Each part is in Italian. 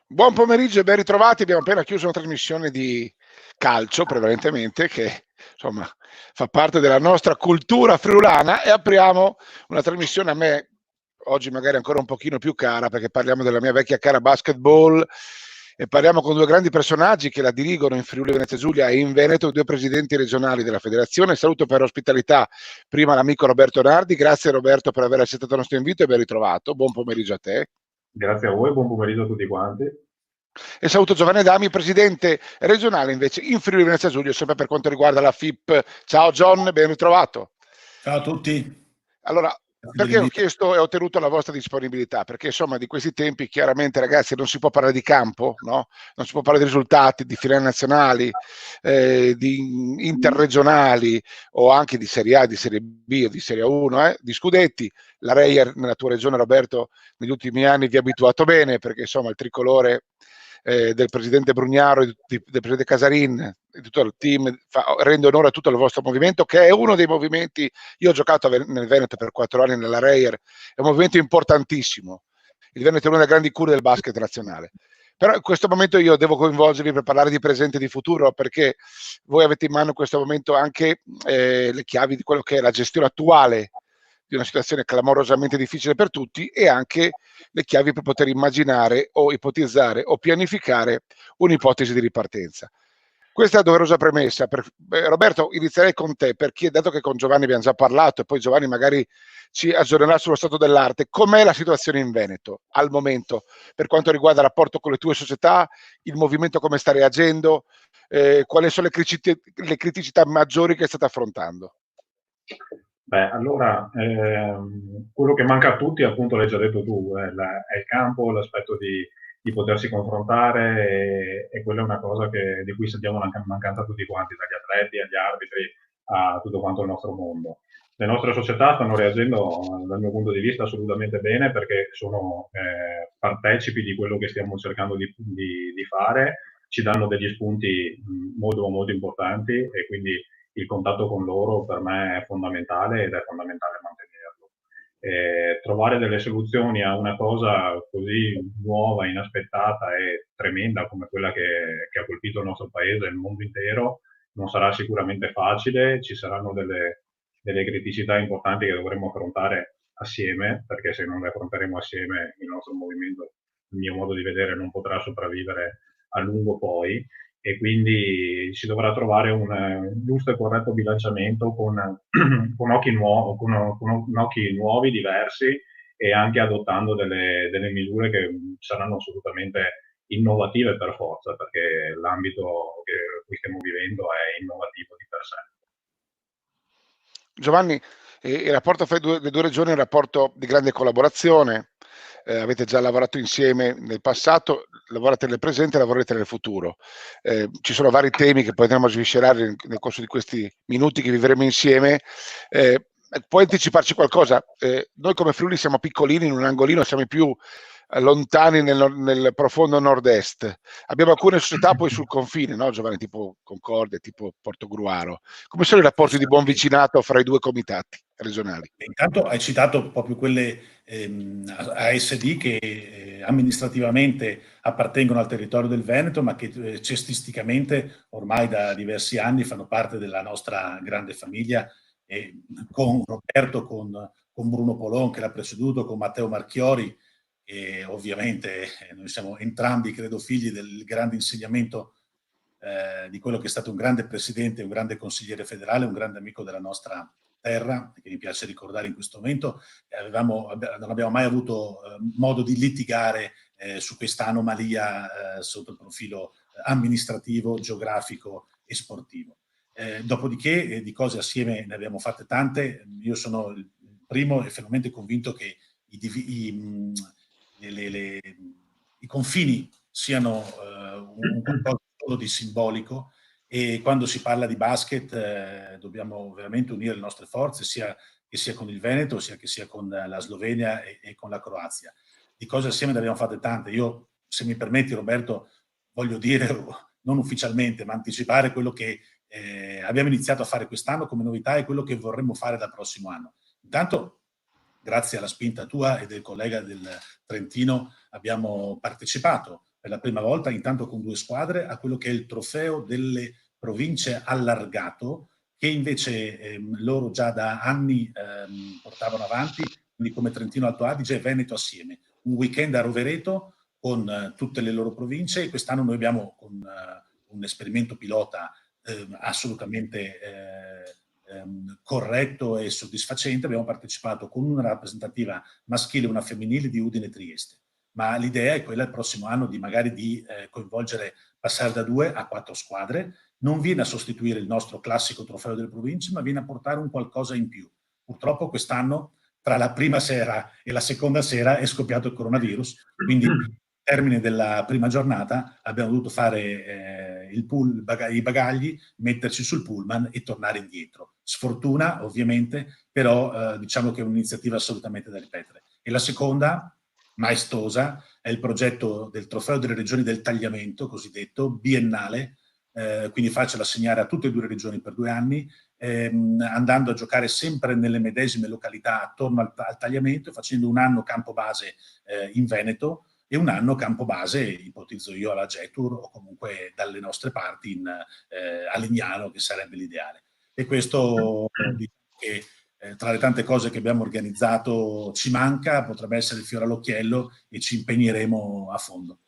Buon pomeriggio e ben ritrovati. Abbiamo appena chiuso una trasmissione di calcio, prevalentemente, che insomma fa parte della nostra cultura friulana, e apriamo una trasmissione a me oggi magari ancora un pochino più cara, perché parliamo della mia vecchia cara basketball e parliamo con due grandi personaggi che la dirigono in Friuli Venezia Giulia e in Veneto, due presidenti regionali della federazione. Saluto per ospitalità prima l'amico Roberto Nardi. Grazie Roberto per aver accettato il nostro invito e ben ritrovato. Buon pomeriggio a te. Grazie a voi, buon pomeriggio a tutti quanti. E saluto Giovanni Adami, presidente regionale invece in Friuli Venezia Giulia, sempre per quanto riguarda la FIP. Ciao John, ben ritrovato. Ciao a tutti. Allora, perché ho chiesto e ho ottenuto la vostra disponibilità? Perché insomma di questi tempi chiaramente ragazzi non si può parlare di campo, no? Non si può parlare di risultati, di finali nazionali, di interregionali o anche di Serie A, di Serie B o di Serie 1, di scudetti. La Reyer nella tua regione, Roberto, negli ultimi anni vi ha abituato bene, perché insomma il tricolore del presidente Brugnaro, del presidente Casarin, di tutto il team, rende onore a tutto il vostro movimento, che è uno dei movimenti. Io ho giocato nel Veneto per 4 anni nella Reyer, è un movimento importantissimo. Il Veneto è una delle grandi cure del basket nazionale. Però in questo momento io devo coinvolgervi per parlare di presente e di futuro, perché voi avete in mano in questo momento anche le chiavi di quello che è la gestione attuale di una situazione clamorosamente difficile per tutti, e anche le chiavi per poter immaginare o ipotizzare o pianificare un'ipotesi di ripartenza. Questa è la doverosa premessa. Roberto, inizierei con te, perché dato che con Giovanni abbiamo già parlato e poi Giovanni magari ci aggiornerà sullo stato dell'arte, com'è la situazione in Veneto al momento per quanto riguarda il rapporto con le tue società, il movimento come sta reagendo, quali sono le criticità maggiori che state affrontando? Beh, allora, quello che manca a tutti, appunto, l'hai già detto tu, è il campo, l'aspetto di potersi confrontare, e quella è una cosa di cui sentiamo mancanza tutti quanti, dagli atleti agli arbitri a tutto quanto il nostro mondo. Le nostre società stanno reagendo, dal mio punto di vista, assolutamente bene, perché sono partecipi di quello che stiamo cercando di fare, ci danno degli spunti molto, molto importanti, e quindi il contatto con loro per me è fondamentale, ed è fondamentale mantenerlo. Trovare delle soluzioni a una cosa così nuova, inaspettata e tremenda come quella che ha colpito il nostro paese e il mondo intero non sarà sicuramente facile. Ci saranno delle criticità importanti che dovremo affrontare assieme, perché se non le affronteremo assieme il nostro movimento, il mio modo di vedere, non potrà sopravvivere a lungo poi. E quindi si dovrà trovare un giusto e corretto bilanciamento con occhi nuovi, diversi, e anche adottando delle misure che saranno assolutamente innovative per forza, perché l'ambito che qui stiamo vivendo è innovativo di per sé. Giovanni, il rapporto fra le due regioni è un rapporto di grande collaborazione. Avete già lavorato insieme nel passato, lavorate nel presente e lavorate nel futuro. Ci sono vari temi che potremo sviscerare nel corso di questi minuti che vivremo insieme. Puoi anticiparci qualcosa? Noi come Friuli siamo piccolini in un angolino, siamo i più lontani nel profondo nord-est. Abbiamo alcune società poi sul confine, no Giovanni, tipo Concordia, tipo Portogruaro. Come sono i rapporti di buon vicinato fra i due comitati regionali? Intanto hai citato proprio quelle ASD che amministrativamente appartengono al territorio del Veneto, ma che cestisticamente ormai da diversi anni fanno parte della nostra grande famiglia, e con Roberto, con Bruno Polon che l'ha preceduto, con Matteo Marchiori, e ovviamente noi siamo entrambi, credo, figli del grande insegnamento di quello che è stato un grande presidente, un grande consigliere federale, un grande amico della nostra terra, che mi piace ricordare in questo momento. Non abbiamo mai avuto modo di litigare su questa anomalia sotto il profilo amministrativo, geografico e sportivo. Dopodiché di cose assieme ne abbiamo fatte tante. Io sono il primo e fermamente convinto che i confini siano un qualcosa di simbolico, e quando si parla di basket dobbiamo veramente unire le nostre forze, sia che sia con il Veneto, sia che sia con la Slovenia e con la Croazia. Di cose assieme ne abbiamo fatte tante. Io, se mi permetti, Roberto, voglio dire, non ufficialmente, ma anticipare quello che abbiamo iniziato a fare quest'anno come novità e quello che vorremmo fare dal prossimo anno. Intanto, grazie alla spinta tua e del collega del Trentino, abbiamo partecipato per la prima volta, intanto con 2 squadre, a quello che è il trofeo delle province allargato, che invece loro già da anni portavano avanti, quindi come Trentino Alto Adige e Veneto assieme. Un weekend a Rovereto con tutte le loro province, e quest'anno noi abbiamo con un esperimento pilota assolutamente corretto e soddisfacente, abbiamo partecipato con una rappresentativa maschile e una femminile di Udine e Trieste. Ma l'idea è quella il prossimo anno di magari di coinvolgere, passare da 2 a 4 squadre. Non viene a sostituire il nostro classico trofeo delle province, ma viene a portare un qualcosa in più. Purtroppo quest'anno, tra la prima sera e la seconda sera, è scoppiato il coronavirus, quindi al termine della prima giornata abbiamo dovuto fare i bagagli, metterci sul pullman e tornare indietro. Sfortuna, ovviamente, però diciamo che è un'iniziativa assolutamente da ripetere. E la seconda, maestosa, è il progetto del trofeo delle regioni del tagliamento, cosiddetto biennale, quindi farcelo assegnare a tutte e 2 le regioni per 2 anni, andando a giocare sempre nelle medesime località attorno al tagliamento, facendo un anno campo base in Veneto e un anno campo base, ipotizzo io, alla Getur o comunque dalle nostre parti a Legnano, che sarebbe l'ideale. E questo, diciamo che tra le tante cose che abbiamo organizzato ci manca, potrebbe essere il fiore all'occhiello, e ci impegneremo a fondo.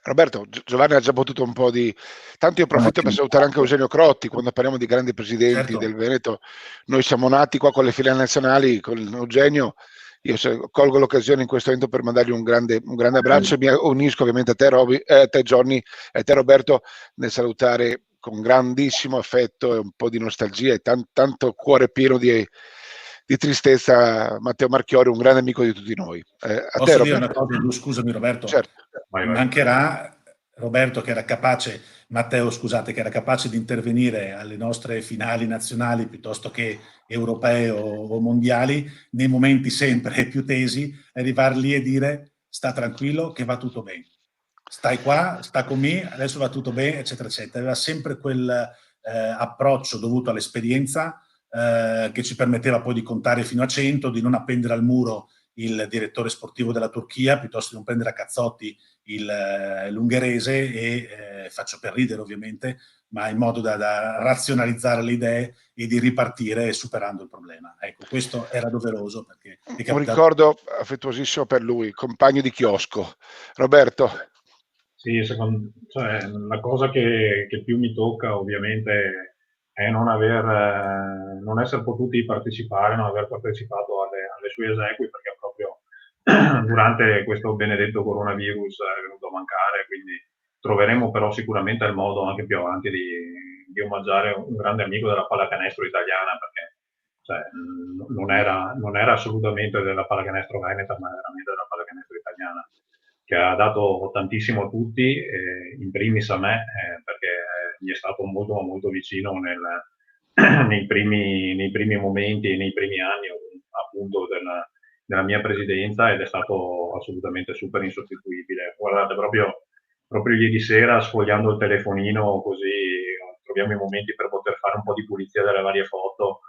Roberto, Giovanni ha già potuto un po' di... Tanto io approfitto per salutare anche Eugenio Crotti. Quando parliamo di grandi presidenti del Veneto, noi siamo nati qua con le file nazionali, con Eugenio. Io colgo l'occasione in questo momento per mandargli un grande abbraccio, e mi unisco ovviamente a te Johnny e a te Roberto nel salutare con grandissimo affetto e un po' di nostalgia e tanto cuore pieno di tristezza Matteo Marchiori, un grande amico di tutti noi. Posso dire una cosa? Scusami Roberto, certo. Mi mancherà Roberto che era capace, Matteo scusate, che era capace di intervenire alle nostre finali nazionali piuttosto che europee o mondiali, nei momenti sempre più tesi, arrivare lì e dire: sta tranquillo che va tutto bene, stai qua, sta con me, adesso va tutto bene, eccetera eccetera. Aveva sempre quel approccio dovuto all'esperienza che ci permetteva poi di contare fino a 100, di non appendere al muro il direttore sportivo della Turchia piuttosto di non prendere a cazzotti l'ungherese, e faccio per ridere ovviamente, ma in modo da razionalizzare le idee e di ripartire superando il problema. Ecco, questo era doveroso perché un ricordo affettuosissimo per lui, compagno di chiosco. Roberto? Sì, la cosa che più mi tocca ovviamente è non essere potuti partecipare, non aver partecipato alle sue esequie, perché proprio durante questo benedetto coronavirus è venuto a mancare, quindi troveremo però sicuramente il modo anche più avanti di omaggiare un grande amico della pallacanestro italiana, perché non era assolutamente della pallacanestro veneta, ma veramente della pallacanestro italiana, che ha dato tantissimo a tutti, in primis a me, perché mi è stato molto molto vicino nei primi momenti e nei primi anni appunto della mia presidenza, ed è stato assolutamente super insostituibile. Guardate, proprio ieri sera, sfogliando il telefonino, così troviamo i momenti per poter fare un po' di pulizia delle varie foto.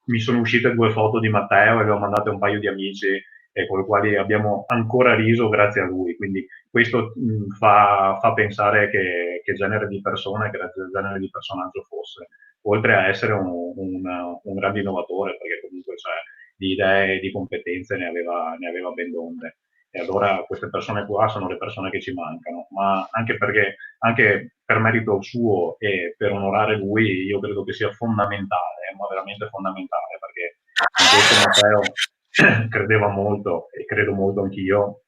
Mi sono uscite 2 foto di Matteo e le ho mandate a un paio di amici e con i quali abbiamo ancora riso grazie a lui, quindi questo fa pensare che genere di persona, che genere di personaggio fosse, oltre a essere un grande innovatore, perché comunque di idee e di competenze ne aveva ben donde. E allora queste persone qua sono le persone che ci mancano, ma anche perché, anche per merito suo e per onorare lui, io credo che sia fondamentale, ma veramente fondamentale, perché in questo Matteo credeva molto, e credo molto anch'io,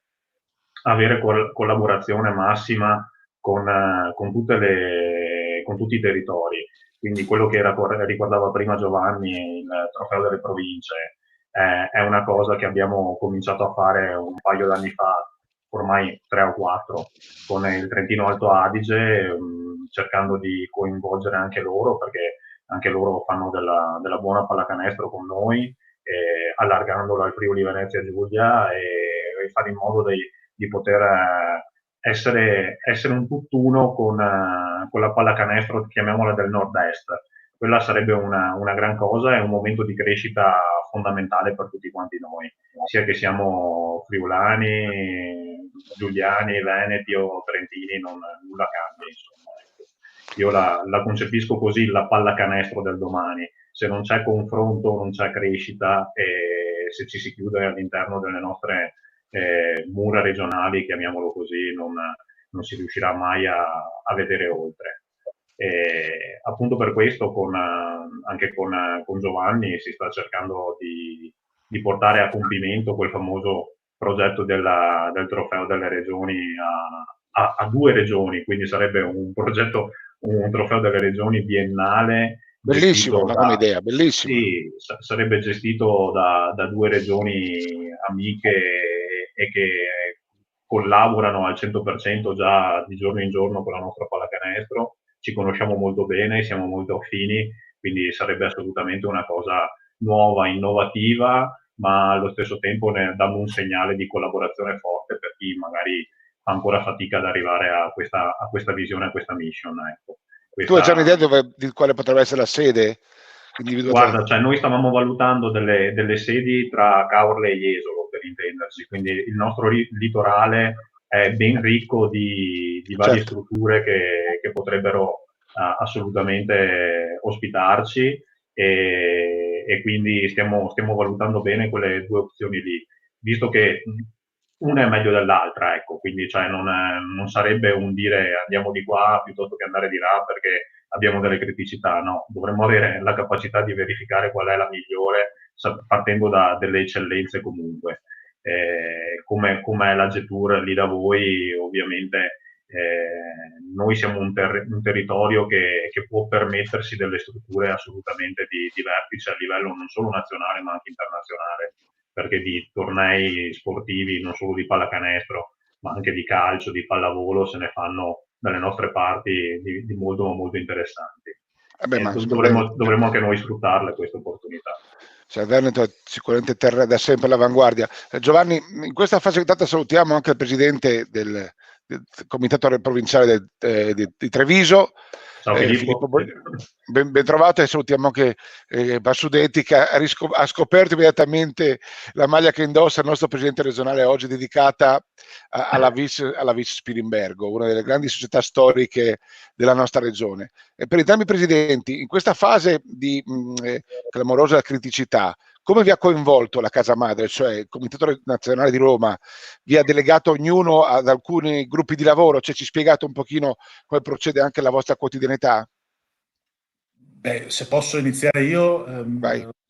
avere collaborazione massima con tutti i territori. Quindi quello che ricordava prima Giovanni, il trofeo delle province, è una cosa che abbiamo cominciato a fare un paio d'anni fa, ormai 3 o 4, con il Trentino Alto Adige, cercando di coinvolgere anche loro, perché anche loro fanno della buona pallacanestro con noi, allargandolo al Friuli Venezia Giulia e fare in modo di poter essere un tutt'uno con la pallacanestro, chiamiamola del nord-est. Quella sarebbe una gran cosa e un momento di crescita fondamentale per tutti quanti noi, sia che siamo friulani, giuliani, veneti o trentini, nulla cambia, insomma. Io la concepisco così, la pallacanestro del domani. Se non c'è confronto, non c'è crescita, e se ci si chiude all'interno delle nostre mura regionali, chiamiamolo così, non si riuscirà mai a vedere oltre. E appunto per questo anche con Giovanni si sta cercando di portare a compimento quel famoso progetto del trofeo delle regioni a 2 regioni, quindi sarebbe un trofeo delle regioni biennale. Bellissimo, come idea, bellissima. Sì, sarebbe gestito da 2 regioni amiche e che collaborano al 100% già di giorno in giorno con la nostra pallacanestro. Ci conosciamo molto bene, siamo molto affini, quindi sarebbe assolutamente una cosa nuova, innovativa, ma allo stesso tempo dando un segnale di collaborazione forte per chi magari fa ancora fatica ad arrivare a questa visione, a questa mission. Ecco. Tu hai già un'idea di quale potrebbe essere la sede? Guarda, cioè noi stavamo valutando delle sedi tra Caorle e Jesolo, per intendersi, quindi il nostro litorale è ben ricco di varie strutture che potrebbero assolutamente ospitarci, e quindi stiamo valutando bene quelle 2 opzioni lì, visto che una è meglio dell'altra, ecco, quindi cioè non sarebbe un dire andiamo di qua piuttosto che andare di là perché abbiamo delle criticità, no, dovremmo avere la capacità di verificare qual è la migliore partendo da delle eccellenze comunque. Come è la Getour lì da voi, ovviamente noi siamo un territorio che può permettersi delle strutture assolutamente di vertice a livello non solo nazionale ma anche internazionale, perché di tornei sportivi non solo di pallacanestro ma anche di calcio, di pallavolo se ne fanno dalle nostre parti di molto molto interessanti. Dovremmo anche noi sfruttarle queste opportunità. Cioè, Veneto è sicuramente terra da sempre all'avanguardia. Giovanni, in questa fase intanto salutiamo anche il presidente del comitato provinciale di Treviso. Ciao Filippo. Ben trovato, e salutiamo anche Bassudetti, che ha scoperto immediatamente la maglia che indossa il nostro presidente regionale oggi, dedicata alla Vis Spilimbergo, una delle grandi società storiche della nostra regione. E per entrambi i presidenti, in questa fase di clamorosa criticità, come vi ha coinvolto la casa madre, cioè il Comitato Nazionale di Roma? Vi ha delegato ognuno ad alcuni gruppi di lavoro? Cioè, ci spiegate un pochino come procede anche la vostra quotidianità? Beh, se posso iniziare io,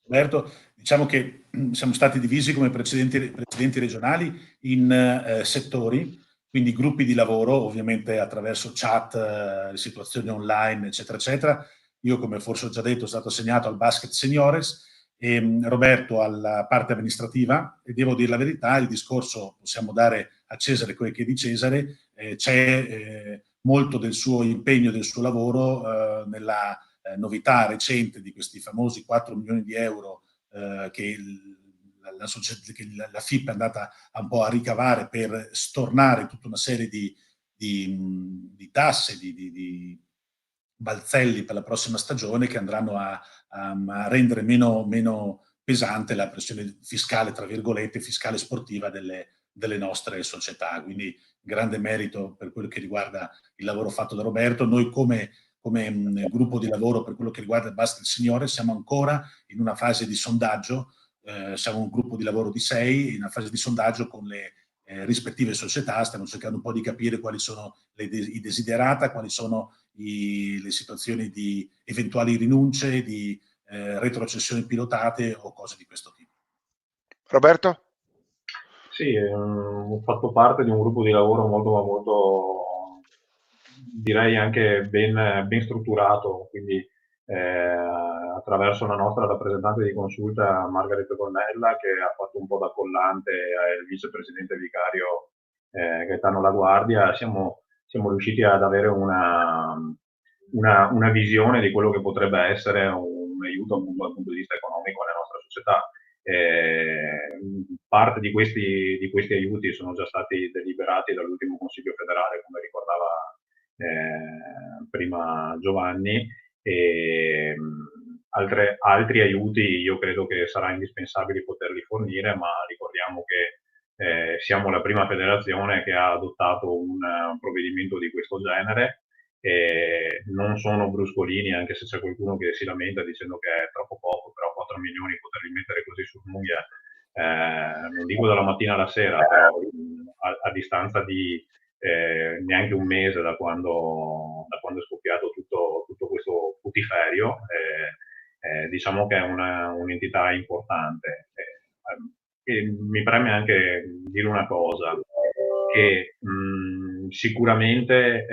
Roberto, diciamo che siamo stati divisi come presidenti regionali in settori, quindi gruppi di lavoro, ovviamente attraverso chat, situazioni online, eccetera, eccetera. Io, come forse ho già detto, sono stato assegnato al basket seniores, e Roberto alla parte amministrativa, e devo dire la verità, il discorso possiamo dare a Cesare quel che è di Cesare, c'è molto del suo impegno, del suo lavoro nella novità recente di questi famosi 4 milioni di euro che la FIP è andata un po' a ricavare per stornare tutta una serie di tasse, di balzelli per la prossima stagione, che andranno a rendere meno pesante la pressione fiscale, tra virgolette, fiscale sportiva delle nostre società. Quindi grande merito per quello che riguarda il lavoro fatto da Roberto. Noi come gruppo di lavoro per quello che riguarda il basket signore siamo ancora in una fase di sondaggio, siamo un gruppo di lavoro di 6 in una fase di sondaggio con le rispettive società. Stiamo cercando un po' di capire quali sono i desiderata, quali sono le situazioni di eventuali rinunce, di retrocessioni pilotate o cose di questo tipo. Roberto? Sì, ho fatto parte di un gruppo di lavoro molto, direi anche ben strutturato, quindi attraverso la nostra rappresentante di consulta Margaret Gonnella, che ha fatto un po' da collante al vicepresidente vicario Gaetano La Guardia, siamo riusciti ad avere una una visione di quello che potrebbe essere un aiuto appunto dal punto di vista economico alla nostra società. Parte di questi aiuti sono già stati deliberati dall'ultimo Consiglio federale, come ricordava prima Giovanni, e altri aiuti io credo che sarà indispensabile poterli fornire, ma ricordiamo che siamo la prima federazione che ha adottato un provvedimento di questo genere. Non sono bruscolini, anche se c'è qualcuno che si lamenta dicendo che è troppo poco, però 4 milioni poterli mettere così sull'unghia, non dico dalla mattina alla sera, però a distanza di neanche un mese da quando è scoppiato tutto questo putiferio, diciamo che è un'entità importante. E mi preme anche dire una cosa, che sicuramente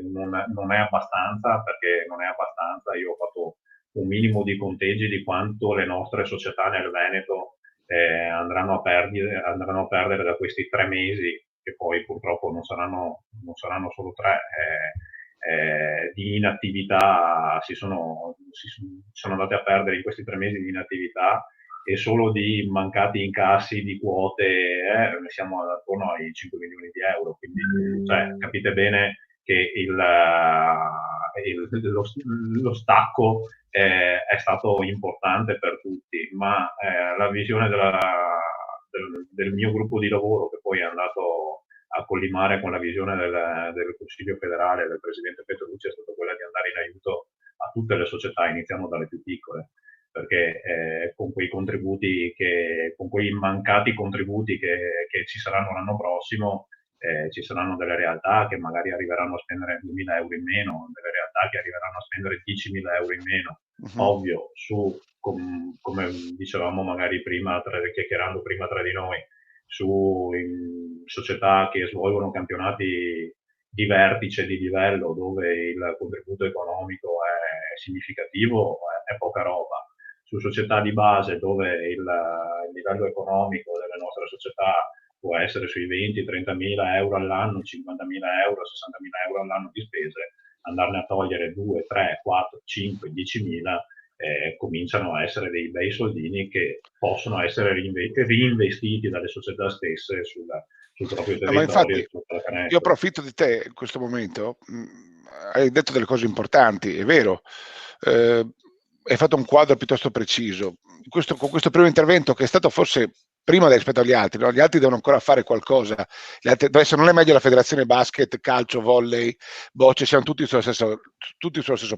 non è abbastanza, perché non è abbastanza. Io ho fatto un minimo di conteggi di quanto le nostre società nel Veneto andranno a perdere da questi 3 mesi, che poi purtroppo non saranno solo 3, di inattività. Sono andate a perdere in questi 3 mesi di inattività, e solo di mancati incassi di quote siamo attorno ai 5 milioni di euro. Quindi capite bene che lo stacco è stato importante per tutti, ma la visione del mio gruppo di lavoro, che poi è andato a collimare con la visione del Consiglio federale, del Presidente Petrucci, è stata quella di andare in aiuto a tutte le società, iniziando dalle più piccole, perché con quei mancati contributi che ci saranno l'anno prossimo, ci saranno delle realtà che magari arriveranno a spendere 2.000 euro in meno, delle realtà che arriveranno a spendere 10.000 euro in meno. Ovvio, come dicevamo magari prima, chiacchierando prima tra di noi, su società che svolgono campionati di vertice, di livello, dove il contributo economico è significativo, è poca roba. Su società di base, dove il livello economico delle nostre società può essere sui 20-30.000 euro all'anno, 50.000 euro, 60.000 euro all'anno di spese, andarne a togliere 2, 3, 4, 5, 10.000, cominciano a essere dei bei soldini che possono essere reinvestiti dalle società stesse sul proprio territorio. Ma infatti, io approfitto di te in questo momento. Hai detto delle cose importanti, è vero. Hai fatto un quadro piuttosto preciso. Con questo primo intervento, che è stato forse prima rispetto agli altri, no? Gli altri devono ancora fare qualcosa. Adesso non è meglio la federazione basket, calcio, volley, bocce, siamo tutti sullo stesso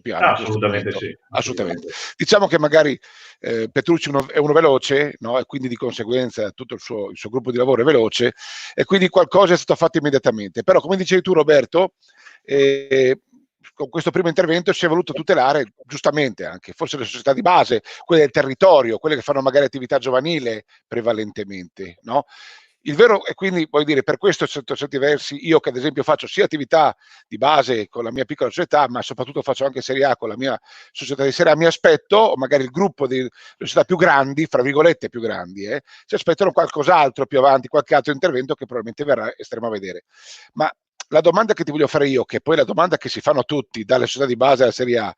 piano. Assolutamente sì. Assolutamente. Diciamo che magari Petrucci è uno veloce, no? E quindi di conseguenza tutto il suo gruppo di lavoro è veloce, e quindi qualcosa è stato fatto immediatamente. Però, come dicevi tu, Roberto, con questo primo intervento si è voluto tutelare, giustamente anche, forse le società di base, quelle del territorio, quelle che fanno magari attività giovanile prevalentemente, no? Il vero, e quindi voglio dire, per questo, sotto certi versi, io che ad esempio faccio sia attività di base con la mia piccola società, ma soprattutto faccio anche Serie A con la mia società di Serie A, mi aspetto, o magari il gruppo di società più grandi, fra virgolette più grandi, si aspettano qualcos'altro più avanti, qualche altro intervento che probabilmente verrà, staremo a vedere. Ma la domanda che ti voglio fare io, che poi è la domanda che si fanno a tutti, dalle società di base alla Serie A,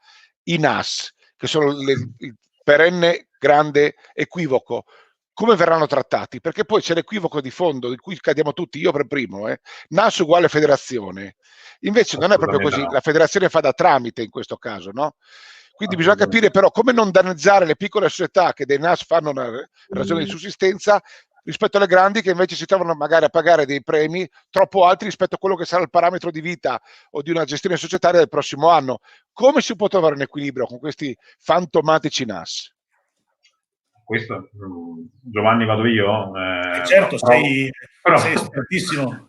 i NAS, che sono il perenne grande equivoco, come verranno trattati? Perché poi c'è l'equivoco di fondo di cui cadiamo tutti, io per primo, NAS uguale federazione. Invece non è proprio così, no. La federazione fa da tramite in questo caso, no? Quindi bisogna capire però come non danneggiare le piccole società che dei NAS fanno una ragione di sussistenza rispetto alle grandi, che invece si trovano magari a pagare dei premi troppo alti rispetto a quello che sarà il parametro di vita o di una gestione societaria del prossimo anno. Come si può trovare un equilibrio con questi fantomatici NAS? Questo, Giovanni, vado io? Certo, sei espertissimo.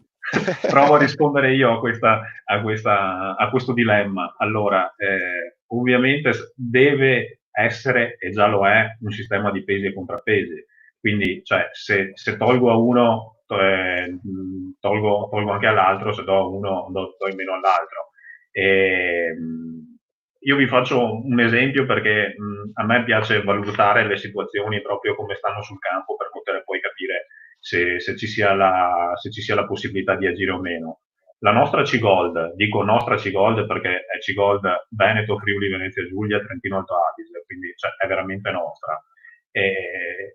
Provo a rispondere io a questo dilemma. Allora, ovviamente deve essere, e già lo è, un sistema di pesi e contrappesi. Quindi, cioè, se tolgo a uno, tolgo anche all'altro, se do a uno, do in meno all'altro. Io vi faccio un esempio, perché a me piace valutare le situazioni proprio come stanno sul campo, per poter poi capire se ci sia la possibilità di agire o meno. la nostra C-Gold, dico nostra C-Gold perché è C-Gold Veneto, Friuli, Venezia Giulia, Trentino Alto Adige, quindi cioè, è veramente nostra.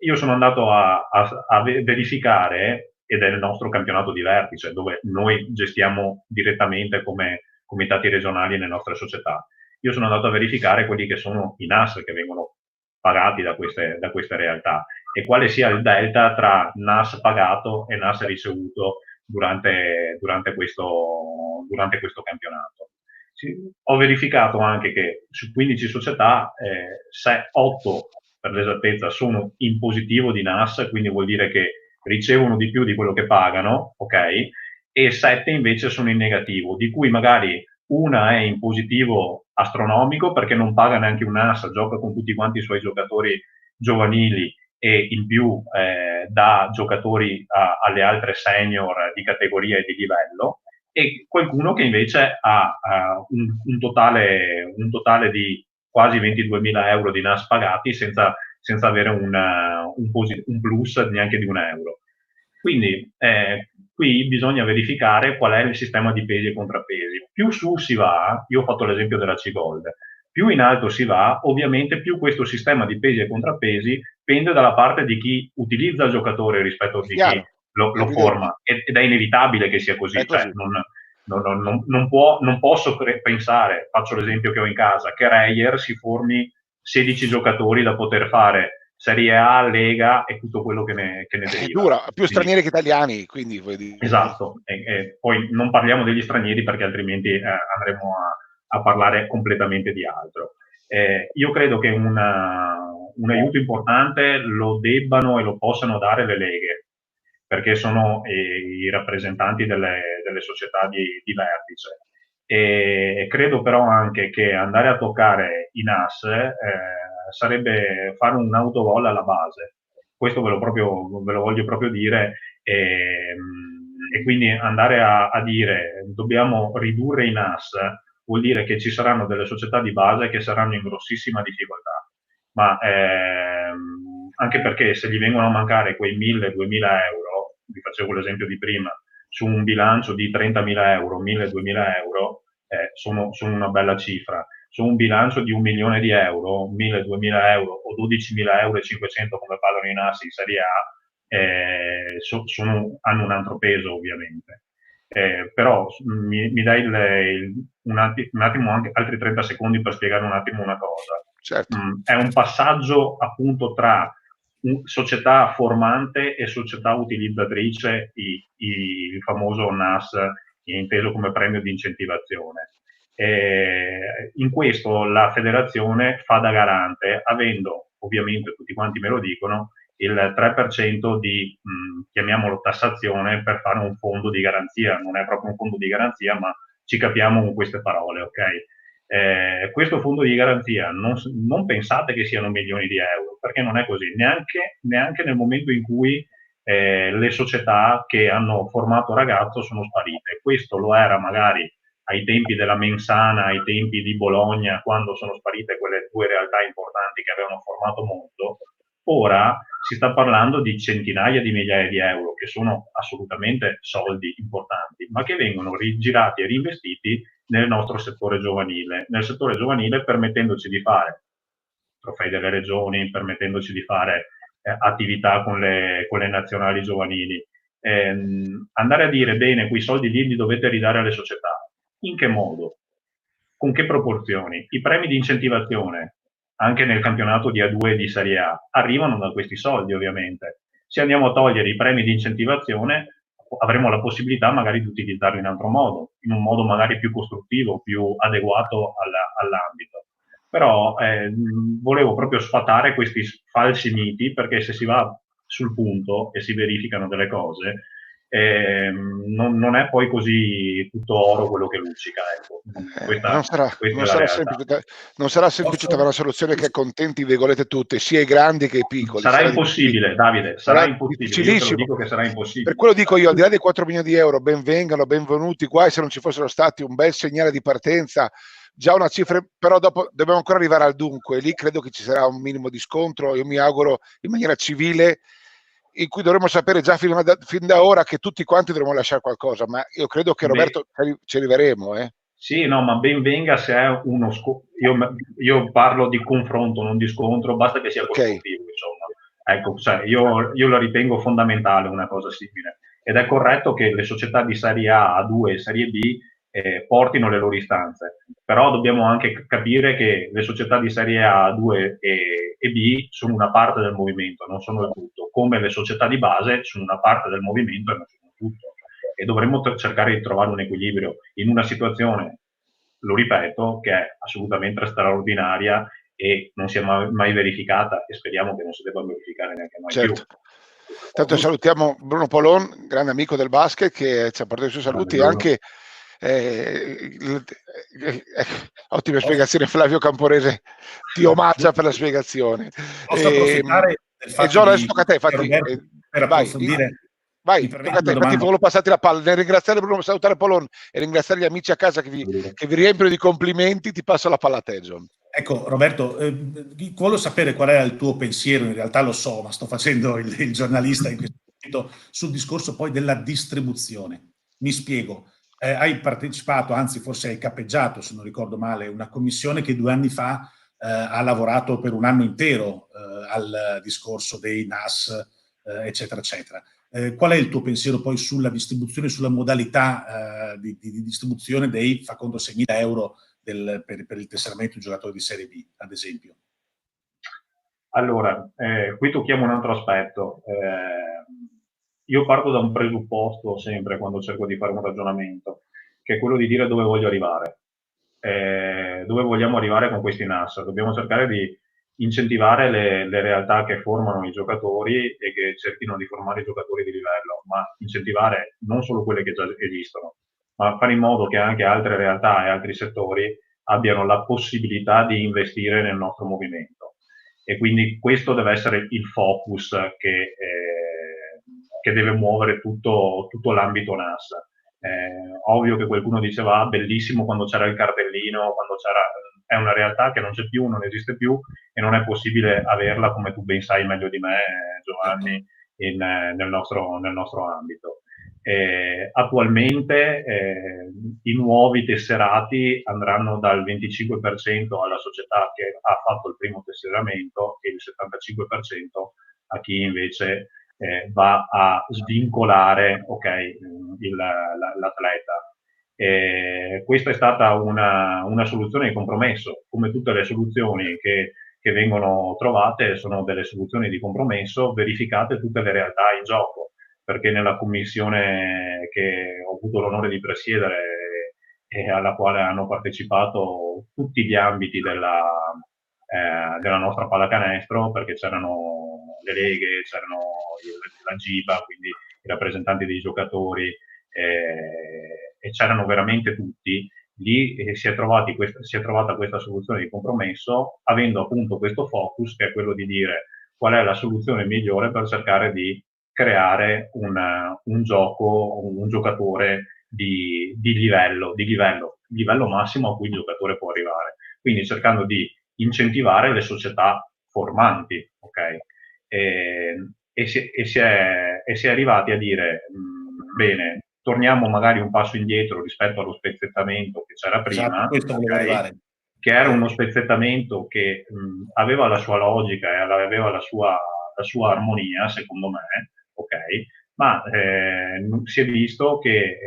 Io sono andato a verificare, ed è il nostro campionato di vertice, dove noi gestiamo direttamente come comitati regionali nelle nostre società. Io sono andato a verificare quelli che sono i NAS che vengono pagati da queste realtà e quale sia il delta tra NAS pagato e NAS ricevuto durante questo campionato. Ho verificato anche che su 15 società, 8 per l'esattezza sono in positivo di NAS, quindi vuol dire che ricevono di più di quello che pagano, ok? E 7 invece sono in negativo, di cui magari una è in positivo astronomico perché non paga neanche un NAS, gioca con tutti quanti i suoi giocatori giovanili e in più dà giocatori alle altre senior di categoria e di livello, e qualcuno che invece ha un totale di quasi 22.000 euro di NAS pagati senza avere un plus neanche di €1. Quindi qui bisogna verificare qual è il sistema di pesi e contrappesi. Più su si va, io ho fatto l'esempio della C-Gold, più in alto si va, ovviamente più questo sistema di pesi e contrappesi pende dalla parte di chi utilizza il giocatore rispetto a chi lo forma, ed è inevitabile che sia così. Cioè, non posso pensare, faccio l'esempio che ho in casa, che Reyer si formi 16 giocatori da poter fare Serie A, Lega e tutto quello che ne deriva. Dura, più stranieri che italiani, quindi vuoi dire. Esatto, e poi non parliamo degli stranieri perché altrimenti andremo a parlare completamente di altro. Io credo che un aiuto importante lo debbano e lo possano dare le leghe, perché sono i rappresentanti delle società di vertice. E credo però anche che andare a toccare i NAS sarebbe fare un autogol alla base. Questo ve lo voglio proprio dire, e quindi andare a dire dobbiamo ridurre i NAS vuol dire che ci saranno delle società di base che saranno in grossissima difficoltà, ma anche perché se gli vengono a mancare quei 1.000-2.000 euro, vi facevo l'esempio di prima, su un bilancio di 30.000 euro, 1.000-2.000 euro sono una bella cifra. Su un bilancio di 1 milione di euro, 1.000-2.000 euro o 12.000 euro e 500 come pagano i NAS in Serie A, hanno un altro peso ovviamente. Però mi dai un attimo, anche altri 30 secondi per spiegare un attimo una cosa. Certo. È un passaggio appunto tra società formante e società utilizzatrice, il famoso NAS, inteso come premio di incentivazione. In questo la federazione fa da garante, avendo, ovviamente tutti quanti me lo dicono, il 3% di, chiamiamolo tassazione, per fare un fondo di garanzia. Non è proprio un fondo di garanzia, ma ci capiamo con queste parole, ok? Questo fondo di garanzia non pensate che siano milioni di euro, perché non è così, neanche nel momento in cui le società che hanno formato ragazzo sono sparite. Questo lo era magari ai tempi della Mensana, ai tempi di Bologna, quando sono sparite quelle 2 realtà importanti che avevano formato mondo. Ora si sta parlando di centinaia di migliaia di euro, che sono assolutamente soldi importanti, ma che vengono rigirati e reinvestiti nel nostro settore giovanile. Nel settore giovanile permettendoci di fare trofei delle regioni, permettendoci di fare attività con le nazionali giovanili. Andare a dire, bene, quei soldi lì li dovete ridare alle società. In che modo? Con che proporzioni? I premi di incentivazione, anche nel campionato di A2 e di Serie A, arrivano da questi soldi ovviamente. Se andiamo a togliere i premi di incentivazione, avremo la possibilità magari di utilizzarli in altro modo, in un modo magari più costruttivo, più adeguato all'ambito. Però volevo proprio sfatare questi falsi miti, perché se si va sul punto e si verificano delle cose, non è poi così tutto oro quello che luccica, ecco. Non sarà semplice trovare una soluzione che accontenti tutte, sia i grandi che i piccoli. Sarà impossibile, Davide, sarà impossibile. Io te lo dico che sarà impossibile. Per quello dico io, al di là dei 4 milioni di euro, benvenuti qua, e se non ci fossero stati un bel segnale di partenza, già una cifra, però dopo dobbiamo ancora arrivare al dunque, lì credo che ci sarà un minimo di scontro. Io mi auguro in maniera civile in cui dovremmo sapere già fin da ora che tutti quanti dovremmo lasciare qualcosa, ma io credo che Roberto ci arriveremo. Sì, no, ma ben venga se è io parlo di confronto, non di scontro, basta che sia costruttivo, insomma. Ecco, cioè, io la ritengo fondamentale una cosa simile. Ed è corretto che le società di Serie A, A2 e Serie B portino le loro istanze, però dobbiamo anche capire che le società di Serie A, A2 e B sono una parte del movimento, non sono il tutto, come le società di base sono una parte del movimento e non sono tutto. E dovremmo cercare di trovare un equilibrio in una situazione, lo ripeto, che è assolutamente straordinaria e non si è mai verificata, e speriamo che non si debba verificare neanche mai più. Tanto salutiamo Bruno Polon, grande amico del basket, che ci ha portato i suoi saluti, e anche ottima spiegazione. Flavio Camporese ti omaggia per la spiegazione. Posso approfittare del fatto Giorgio, adesso tocca a te, infatti, Roberto, per approfondire. Vai, tocca a te. Infatti volevo passarti la palla. Nel ringraziare Bruno, salutare Polon e ringraziare gli amici a casa che vi riempiono di complimenti, ti passo la palla a te, John. Ecco, Roberto, voglio sapere qual era il tuo pensiero, in realtà lo so, ma sto facendo il giornalista in questo momento, sul discorso poi della distribuzione. Mi spiego. Hai partecipato, anzi forse hai capeggiato, se non ricordo male, una commissione che 2 anni fa ha lavorato per un anno intero al discorso dei NAS, eccetera, eccetera. Qual è il tuo pensiero poi sulla distribuzione, sulla modalità di distribuzione dei, fa conto, 6.000 euro per il tesseramento di un giocatore di Serie B, ad esempio? Allora, qui tocchiamo un altro aspetto. Io parto da un presupposto sempre quando cerco di fare un ragionamento, che è quello di dire dove voglio arrivare. Dove vogliamo arrivare con questi NAS? Dobbiamo cercare di incentivare le realtà che formano i giocatori e che cerchino di formare i giocatori di livello, ma incentivare non solo quelle che già esistono, ma fare in modo che anche altre realtà e altri settori abbiano la possibilità di investire nel nostro movimento. E quindi questo deve essere il focus che deve muovere tutto l'ambito NAS. Ovvio che qualcuno diceva bellissimo quando c'era il cartellino, è una realtà che non c'è più, non esiste più e non è possibile averla, come tu ben sai meglio di me, Giovanni, nel nostro ambito. Attualmente i nuovi tesserati andranno dal 25% alla società che ha fatto il primo tesseramento e il 75% a chi invece va a svincolare l'atleta. Questa è stata una soluzione di compromesso, come tutte le soluzioni che vengono trovate sono delle soluzioni di compromesso verificate tutte le realtà in gioco, perché nella commissione che ho avuto l'onore di presiedere e alla quale hanno partecipato tutti gli ambiti della nostra pallacanestro, perché c'erano le leghe, c'erano la GIBA, quindi i rappresentanti dei giocatori, e c'erano veramente tutti. Lì si è trovata questa soluzione di compromesso, avendo appunto questo focus, che è quello di dire qual è la soluzione migliore per cercare di creare un giocatore di livello massimo a cui il giocatore può arrivare. Quindi cercando di incentivare le società formanti, ok? E si è arrivati a dire, bene, torniamo magari un passo indietro rispetto allo spezzettamento che c'era prima, okay, che era uno spezzettamento che aveva la sua logica e aveva la sua armonia, secondo me, ok? Ma si è visto che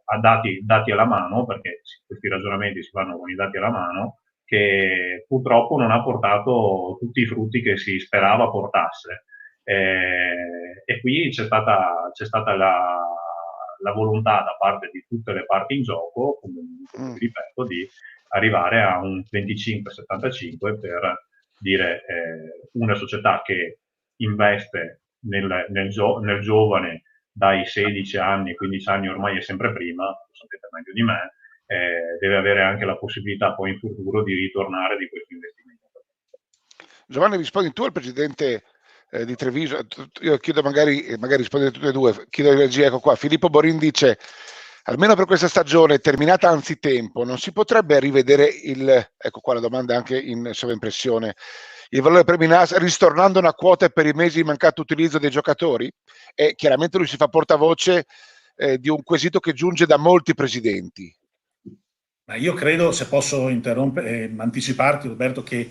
a dati alla mano, perché questi ragionamenti si fanno con i dati alla mano, che purtroppo non ha portato tutti i frutti che si sperava portasse. E qui c'è stata la volontà da parte di tutte le parti in gioco, come ripeto, di arrivare a un 25-75 per dire una società che investe nel giovane dai 16 anni, 15 anni, ormai è sempre prima, lo sapete meglio di me, deve avere anche la possibilità poi in futuro di ritornare di questo investimento. Giovanni, rispondi tu al presidente di Treviso. Io chiedo magari rispondete tutte e due, chiedo di regia. Ecco qua, Filippo Borin dice: almeno per questa stagione terminata anzitempo non si potrebbe rivedere ecco qua la domanda anche in sovraimpressione, il valore premi NAS ristornando una quota per i mesi di mancato utilizzo dei giocatori? E chiaramente lui si fa portavoce di un quesito che giunge da molti presidenti. Ma io credo, se posso interrompere, anticiparti, Roberto, che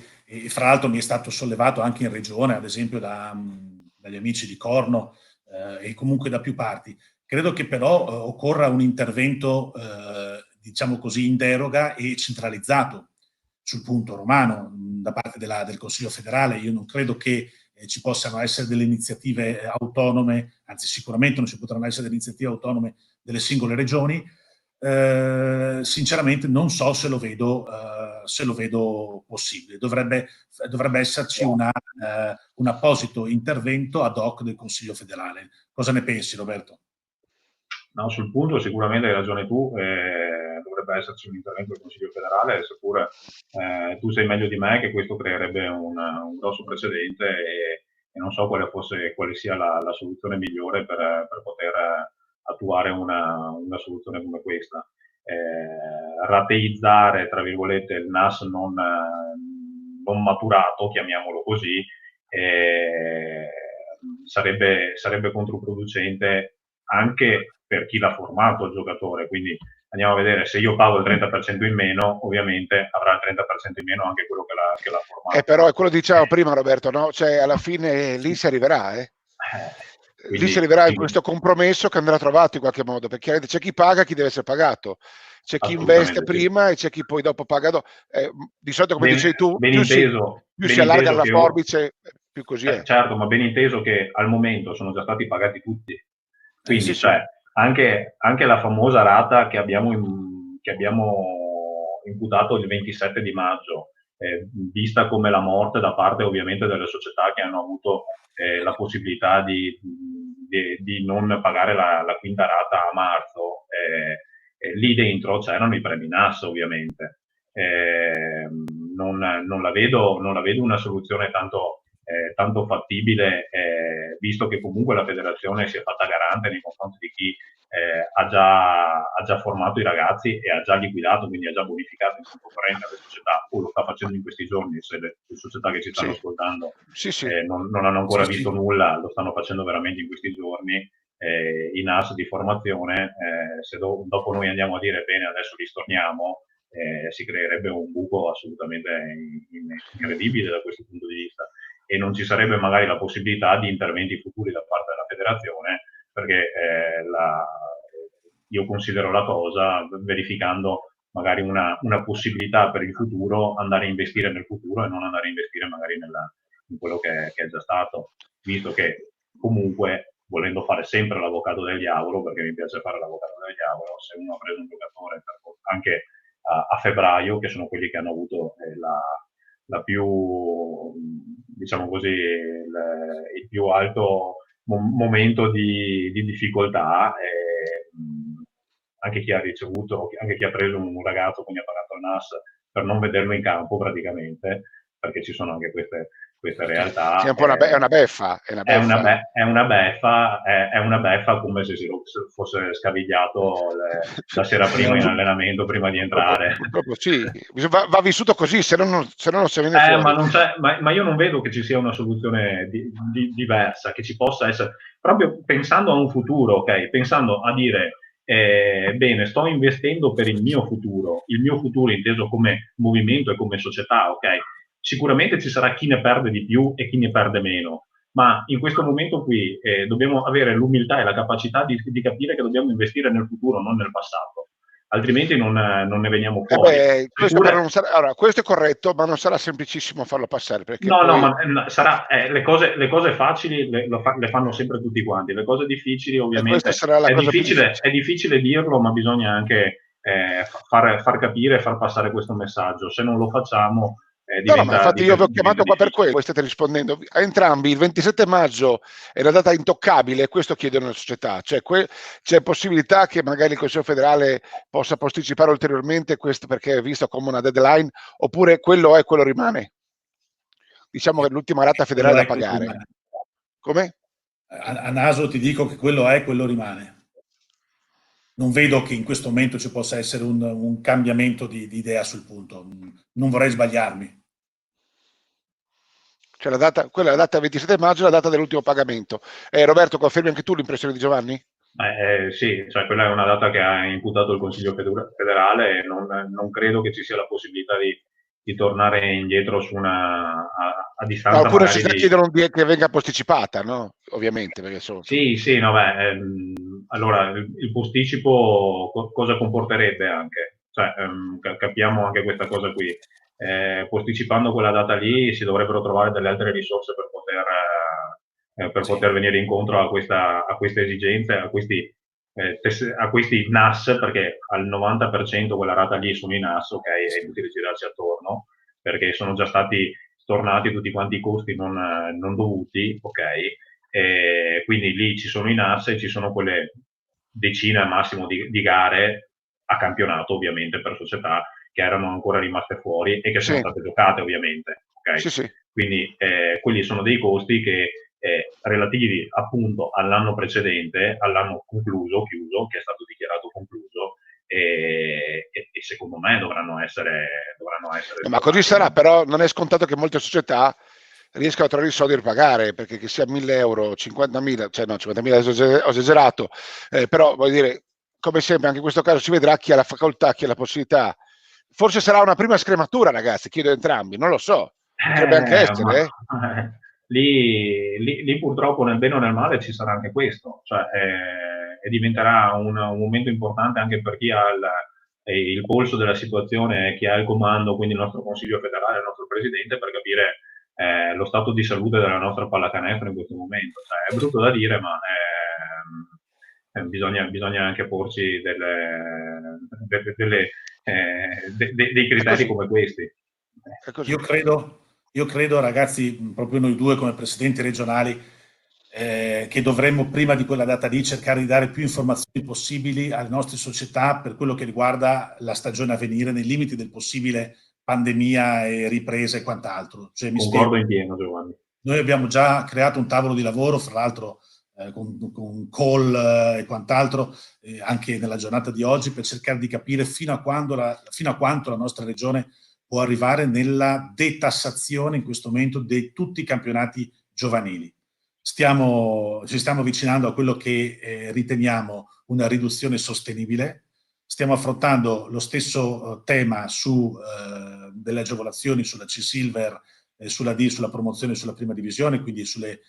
fra l'altro mi è stato sollevato anche in regione, ad esempio dagli amici di Corno e comunque da più parti. Credo che però occorra un intervento, diciamo così, in deroga e centralizzato sul punto romano da parte del Consiglio federale. Io non credo che ci possano essere delle iniziative autonome, anzi sicuramente non ci potranno essere delle iniziative autonome delle singole regioni. Sinceramente non so se lo vedo possibile. Dovrebbe esserci un apposito intervento ad hoc del Consiglio federale. Cosa ne pensi, Roberto? No, sul punto sicuramente hai ragione tu, dovrebbe esserci un intervento del Consiglio federale, seppure tu sai meglio di me che questo creerebbe un grosso precedente e non so quale sia la soluzione migliore per poter attuare una soluzione come questa. Rateizzare, tra virgolette, il NAS non maturato, chiamiamolo così, sarebbe controproducente anche per chi l'ha formato il giocatore, quindi andiamo a vedere, se io pago il 30% in meno, ovviamente avrà il 30% in meno anche quello che l'ha formato. Però è quello che dicevamo prima, Roberto, no? Cioè alla fine lì si arriverà, quindi, lì si arriverà in questo compromesso che andrà trovato in qualche modo, perché c'è chi paga, chi deve essere pagato, c'è chi investe prima e c'è chi poi dopo paga dopo. Di solito, come dicevi tu, più si allarga la forbice, più così è. Certo, ma ben inteso che al momento sono già stati pagati tutti. Quindi anche la famosa rata che abbiamo imputato il 27 di maggio, vista come la morte da parte ovviamente delle società che hanno avuto la possibilità di non pagare la quinta rata a marzo, lì dentro c'erano i premi NAS ovviamente. Non la vedo una soluzione tanto fattibile, visto che comunque la federazione si è fatta garante nei confronti di chi ha già formato i ragazzi e ha già liquidato, quindi ha già bonificato in conto corrente alle società, o lo sta facendo in questi giorni, se le società che ci stanno ascoltando non hanno ancora visto nulla, lo stanno facendo veramente in questi giorni. I NAS di formazione, se dopo noi andiamo a dire bene adesso li storniamo, si creerebbe un buco assolutamente incredibile da questo punto di vista e non ci sarebbe magari la possibilità di interventi futuri da parte della federazione, perché io considero la cosa, verificando magari una possibilità per il futuro, andare a investire nel futuro e non andare a investire magari in quello che è già stato, visto che comunque, volendo fare sempre l'avvocato del diavolo, perché mi piace fare l'avvocato del diavolo, se uno ha preso un giocatore anche a febbraio, che sono quelli che hanno avuto la più, diciamo così, il più alto momento di difficoltà, anche chi ha ricevuto, anche chi ha preso un ragazzo, quindi ha pagato il NAS per non vederlo in campo praticamente, perché ci sono anche queste realtà. È una beffa. È una beffa come se si fosse scavigliato la sera prima in allenamento, prima di entrare. Purtroppo sì, va vissuto così, se no non se ne fuori. Ma io non vedo che ci sia una soluzione diversa, che ci possa essere, proprio pensando a un futuro, ok? Pensando a dire, bene, sto investendo per il mio futuro inteso come movimento e come società, ok? Sicuramente ci sarà chi ne perde di più e chi ne perde meno, ma in questo momento qui dobbiamo avere l'umiltà e la capacità di capire che dobbiamo investire nel futuro, non nel passato, altrimenti non ne veniamo fuori. Questo è corretto, ma non sarà semplicissimo farlo passare. Perché ma sarà, le cose facili le fanno sempre tutti quanti, le cose difficili ovviamente è difficile dirlo, ma bisogna anche far capire e far passare questo messaggio. Se non lo facciamo ma infatti io vi ho chiamato qua per quello, voi state rispondendo a entrambi. Il 27 maggio è la data intoccabile, questo chiedono le società, cioè c'è possibilità che magari il Consiglio federale possa posticipare ulteriormente questo perché è visto come una deadline, oppure quello rimane? Diciamo che è l'ultima rata federale da pagare. Come? A naso ti dico che quello rimane. Non vedo che in questo momento ci possa essere un cambiamento di idea sul punto, non vorrei sbagliarmi. Cioè quella è la data 27 maggio, la data dell'ultimo pagamento. Roberto, confermi anche tu l'impressione di Giovanni? Sì, cioè quella è una data che ha imputato il Consiglio federale e non credo che ci sia la possibilità di tornare indietro su a distanza Alcune magari società di... chiedono che venga posticipata, no? Ovviamente, perché sono... Sì, sì, no, beh, allora il posticipo cosa comporterebbe anche? Cioè, capiamo anche questa cosa qui. Posticipando quella data lì si dovrebbero trovare delle altre risorse per Sì, poter venire incontro a queste esigenze, a questi NAS, perché al 90% quella rata lì sono i NAS, ok, è inutile girarci attorno, perché sono già stati stornati tutti quanti i costi non dovuti, ok, e quindi lì ci sono i NAS e ci sono quelle decine al massimo di gare a campionato, ovviamente, per società che erano ancora rimaste fuori e che sono Sì, state giocate, ovviamente. Okay? sì, sì. Quindi quelli sono dei costi che relativi appunto all'anno precedente, all'anno concluso, chiuso, che è stato dichiarato concluso, e secondo me dovranno essere Ma così stornati. sarà, però non è scontato che molte società riescano a trovare i soldi per pagare, perché che sia 1.000 euro, 50.000, cioè no, 50.000 ho esagerato, però voglio dire, come sempre anche in questo caso si vedrà chi ha la facoltà, chi ha la possibilità. Forse sarà una prima scrematura, ragazzi, chiedo entrambi, non lo so, potrebbe anche essere, eh? Lì purtroppo nel bene o nel male ci sarà anche questo, cioè, e diventerà un momento importante anche per chi ha il polso della situazione, chi ha il comando, quindi il nostro Consiglio federale, il nostro Presidente, per capire lo stato di salute della nostra pallacanestro in questo momento. Cioè, è brutto da dire, ma bisogna anche porci dei È criteri così, come questi. è così. Io credo, ragazzi, proprio noi due come presidenti regionali, che dovremmo prima di quella data lì cercare di dare più informazioni possibili alle nostre società per quello che riguarda la stagione a venire, nei limiti del possibile, pandemia e ripresa e quant'altro. Cioè, mi spiego. Concordo in pieno, Giovanni. Noi abbiamo già creato un tavolo di lavoro, fra l'altro con call e quant'altro, anche nella giornata di oggi, per cercare di capire fino a quanto la nostra regione può arrivare nella detassazione in questo momento di tutti i campionati giovanili. Ci stiamo avvicinando a quello che riteniamo una riduzione sostenibile. Stiamo affrontando lo stesso tema delle agevolazioni sulla C-Silver, sulla D, sulla promozione sulla prima divisione, quindi sulle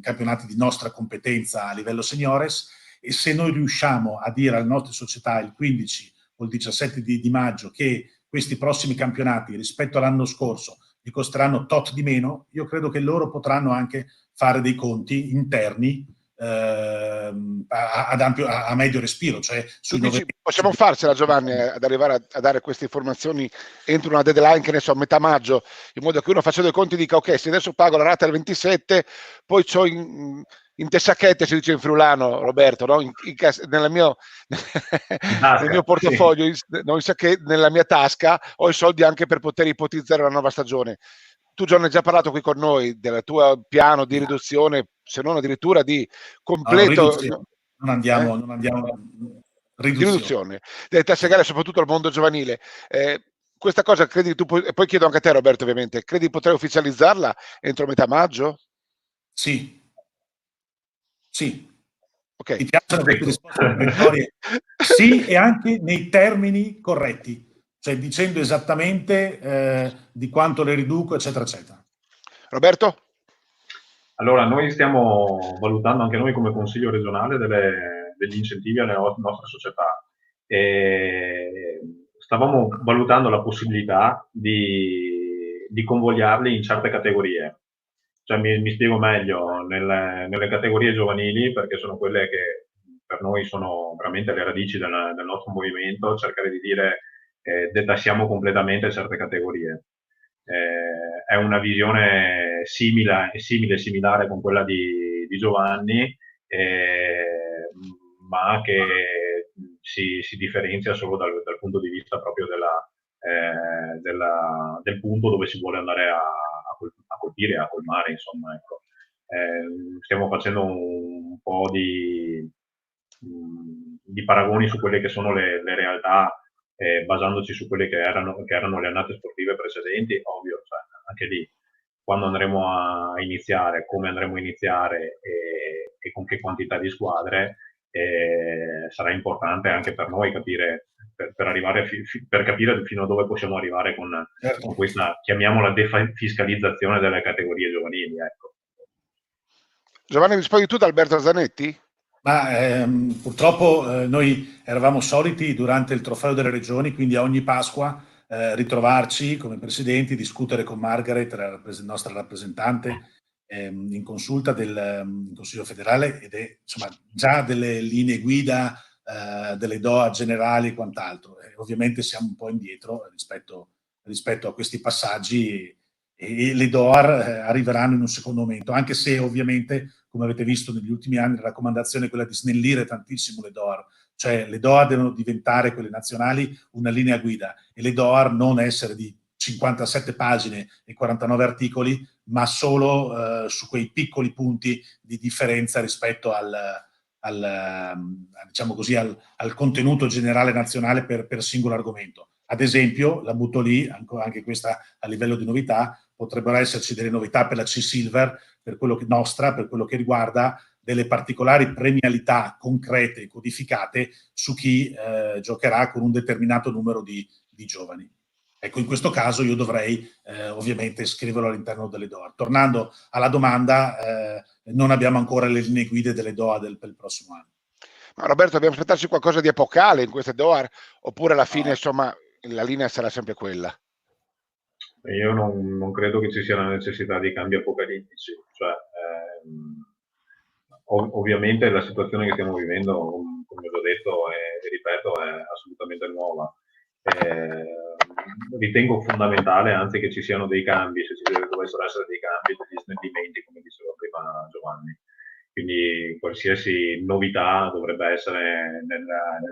campionati di nostra competenza a livello seniores, e se noi riusciamo a dire alle nostre società il 15 o il 17 di maggio che questi prossimi campionati rispetto all'anno scorso gli costeranno tot di meno, io credo che loro potranno anche fare dei conti interni a medio respiro, cioè Tu sui dici, 9. possiamo farcela, Giovanni, ad arrivare a dare queste informazioni entro una deadline, che ne so, a metà maggio, in modo che uno facendo i conti dica, ok, se adesso pago la rata del 27, poi c'ho in tessacchette, si dice in friulano, Roberto, no? Nel mio portafoglio, Sì. nella mia tasca, ho i soldi anche per poter ipotizzare una nuova stagione. Tu, John, hai già parlato qui con noi del tuo piano di riduzione, se non addirittura di No, completo... riduzione. Eh? Non andiamo Di riduzione. riduzione delle tasse legali, soprattutto al mondo giovanile. Questa cosa credi tu, e poi chiedo anche a te, Roberto, ovviamente, credi di poter ufficializzarla entro metà maggio? Sì, sì. Ok. Ti piacciono queste Ecco. risposte perentorie? Sì, e anche nei termini corretti, cioè dicendo esattamente di quanto le riduco, eccetera, eccetera. Roberto? Allora, noi stiamo valutando anche noi come Consiglio regionale degli incentivi alle nostre società. E stavamo valutando la possibilità di convogliarli in certe categorie. Cioè, mi spiego meglio, nelle categorie giovanili, perché sono quelle che per noi sono veramente le radici del nostro movimento, cercare di dire detassiamo completamente certe categorie. È una visione similare con quella di Giovanni, ma che si differenzia solo dal punto di vista proprio del punto dove si vuole andare a colpire, a colmare, insomma, ecco. Stiamo facendo un po' di paragoni su quelle che sono le realtà, basandoci su quelle che erano le annate sportive precedenti, ovvio, cioè, anche lì quando andremo a iniziare, come andremo a iniziare e con che quantità di squadre, sarà importante anche per noi capire, per arrivare per capire fino a dove possiamo arrivare con questa, chiamiamola, defiscalizzazione delle categorie giovanili. Ecco. Giovanni, rispondi tu da Alberto Zanetti? Ma purtroppo noi eravamo soliti durante il Trofeo delle Regioni, quindi a ogni Pasqua ritrovarci come presidenti, discutere con Margaret, la nostra rappresentante in consulta del Consiglio federale, ed è insomma già delle linee guida, delle DOA generali e quant'altro. Ovviamente siamo un po' indietro rispetto a questi passaggi, e le DOAR arriveranno in un secondo momento, anche se ovviamente, come avete visto negli ultimi anni, la raccomandazione è quella di snellire tantissimo le DOAR, cioè le DOAR devono diventare, quelle nazionali, una linea guida, e le DOAR non essere di 57 pagine e 49 articoli, ma solo su quei piccoli punti di differenza rispetto diciamo così, al contenuto generale nazionale per singolo argomento. Ad esempio, la butto lì, anche questa a livello di novità, potrebbero esserci delle novità per la C-Silver, per quello che riguarda delle particolari premialità concrete e codificate su chi giocherà con un determinato numero di giovani. Ecco, in questo caso io dovrei ovviamente scriverlo all'interno delle DOA. Tornando alla domanda, non abbiamo ancora le linee guida delle DOA per il prossimo anno. Ma Roberto, dobbiamo aspettarci qualcosa di epocale in queste DOA, oppure alla fine, insomma, la linea sarà sempre quella? Io non credo che ci sia la necessità di cambi apocalittici, cioè, ovviamente la situazione che stiamo vivendo, come ho detto e ripeto, è assolutamente nuova. Ritengo fondamentale anzi che ci siano dei cambi, se ci dovessero essere dei cambi, degli snellimenti, come diceva prima Giovanni. Quindi qualsiasi novità dovrebbe essere nel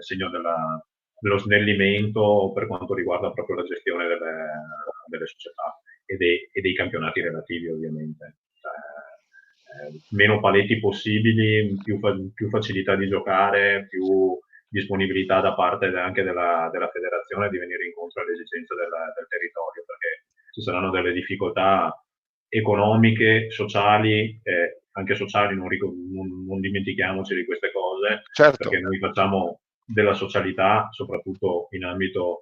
segno dello snellimento per quanto riguarda proprio la gestione delle società e dei campionati relativi, ovviamente. Meno paletti possibili, più facilità di giocare, più disponibilità da parte anche della federazione di venire incontro alle esigenze del territorio, perché ci saranno delle difficoltà economiche, sociali, anche sociali, non dimentichiamoci di queste cose, certo, perché noi facciamo della socialità, soprattutto in ambito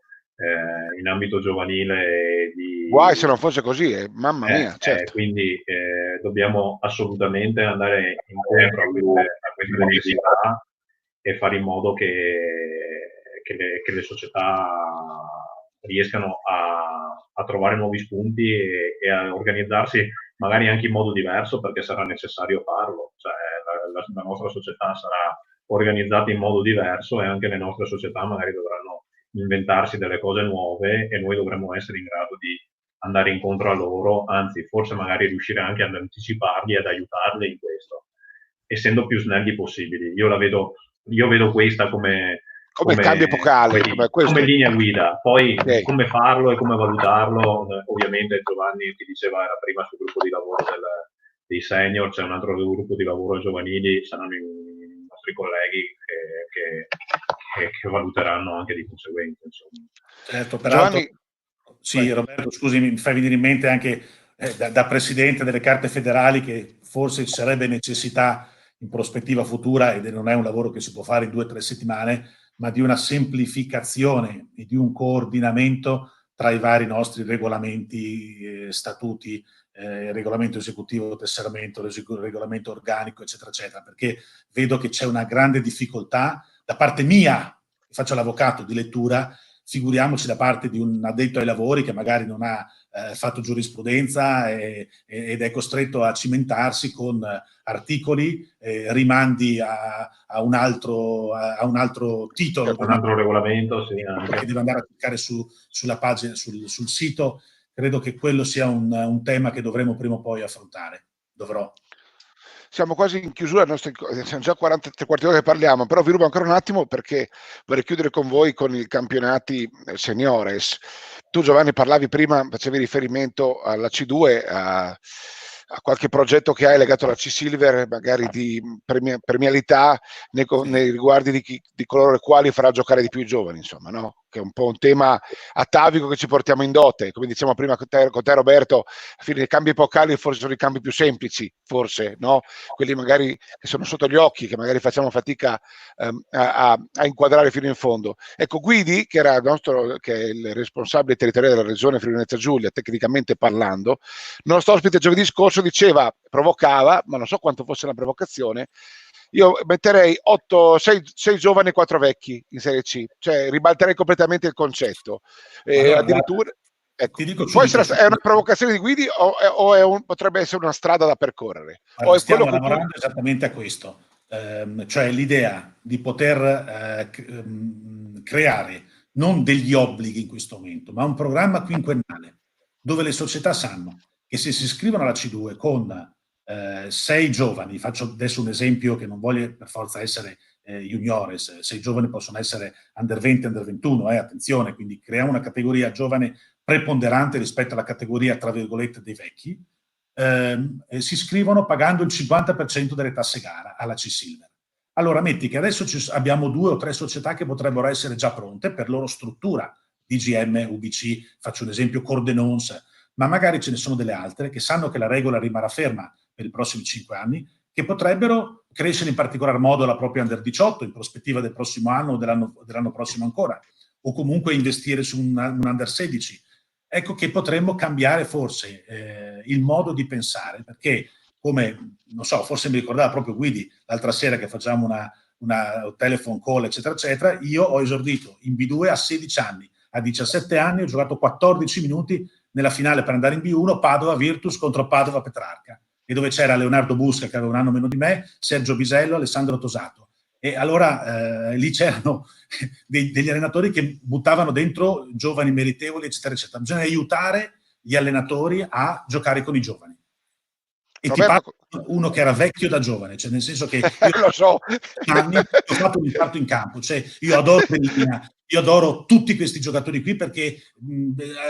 giovanile. Guai se non fosse così, mamma mia, certo. Quindi dobbiamo assolutamente andare incontro a queste necessità e fare in modo che le società riescano a trovare nuovi spunti e a organizzarsi magari anche in modo diverso, perché sarà necessario farlo. Cioè, la nostra società sarà organizzata in modo diverso e anche le nostre società magari dovranno inventarsi delle cose nuove e noi dovremmo essere in grado di andare incontro a loro, anzi forse magari riuscire anche ad anticiparli e ad aiutarli in questo, essendo più snelli possibili. Io vedo questa come cambio epocale, come linea guida. Poi come farlo e come valutarlo, ovviamente Giovanni ti diceva, era prima sul gruppo di lavoro dei senior, c'è un altro gruppo di lavoro giovanili, saranno i nostri colleghi che valuteranno anche di conseguenza, insomma. Certo, peraltro, Giovanni... Sì, Roberto, scusi, mi fai venire in mente anche da presidente delle carte federali che forse ci sarebbe necessità in prospettiva futura, ed non è un lavoro che si può fare in 2 o 3 settimane, ma di una semplificazione e di un coordinamento tra i vari nostri regolamenti, statuti, regolamento esecutivo, tesseramento, regolamento organico, eccetera, eccetera, perché vedo che c'è una grande difficoltà da parte mia, faccio l'avvocato di lettura, figuriamoci da parte di un addetto ai lavori che magari non ha fatto giurisprudenza ed è costretto a cimentarsi con articoli, rimandi a un altro titolo, un altro regolamento, sì, che deve andare a cliccare sulla pagina, sul sito. Credo che quello sia un tema che dovremo prima o poi affrontare. Siamo quasi in chiusura, siamo già 43 quarti d'ora che parliamo, però vi rubo ancora un attimo perché vorrei chiudere con voi con i campionati seniores. Tu, Giovanni, parlavi prima, facevi riferimento alla C2, a qualche progetto che hai legato alla C-Silver, magari di premialità nei riguardi di coloro i quali farà giocare di più i giovani, insomma, no? Che è un po' un tema atavico che ci portiamo in dote. Come diciamo prima con te Roberto, alla fine i cambi epocali forse sono i cambi più semplici, forse, no? Quelli magari che sono sotto gli occhi, che magari facciamo fatica a inquadrare fino in fondo. Ecco, Guidi, che è il responsabile territoriale della regione Friuli Venezia Giulia, tecnicamente parlando, il nostro ospite giovedì scorso provocava, ma non so quanto fosse una provocazione, io metterei 6 giovani e 4 vecchi in Serie C, cioè ribalterei completamente il concetto. Allora, addirittura, ecco, ti dico è una provocazione di Guidi o potrebbe essere una strada da percorrere? Allora, stiamo lavorando esattamente a questo, cioè l'idea di poter creare non degli obblighi in questo momento, ma un programma quinquennale dove le società sanno che se si iscrivono alla C2 con 6 giovani, faccio adesso un esempio che non voglio per forza essere juniores, 6 giovani possono essere under 20, under 21, attenzione, quindi creiamo una categoria giovane preponderante rispetto alla categoria, tra virgolette, dei vecchi, si iscrivono pagando il 50% delle tasse gara alla C-Silver. Allora metti che adesso abbiamo 2 o 3 società che potrebbero essere già pronte per loro struttura, DGM, UBC, faccio un esempio, Cordenons, ma magari ce ne sono delle altre che sanno che la regola rimarrà ferma per i prossimi 5 anni, che potrebbero crescere in particolar modo la propria Under 18 in prospettiva del prossimo anno o dell'anno prossimo ancora, o comunque investire su un Under 16. Ecco che potremmo cambiare forse il modo di pensare, perché come, non so, forse mi ricordava proprio Guidi l'altra sera che facciamo una telephone call, eccetera, eccetera, io ho esordito in B2 a 16 anni, a 17 anni ho giocato 14 minuti nella finale per andare in B1, Padova Virtus contro Padova Petrarca, e dove c'era Leonardo Busca che aveva un anno meno di me, Sergio Bisello, Alessandro Tosato. E allora lì c'erano degli allenatori che buttavano dentro giovani meritevoli, eccetera, eccetera. Bisogna aiutare gli allenatori a giocare con i giovani. E Roberto, ti parlo uno che era vecchio da giovane, cioè nel senso che io lo so. anni ho fatto l'impatto in campo, cioè io adoro Bellina, io adoro tutti questi giocatori qui perché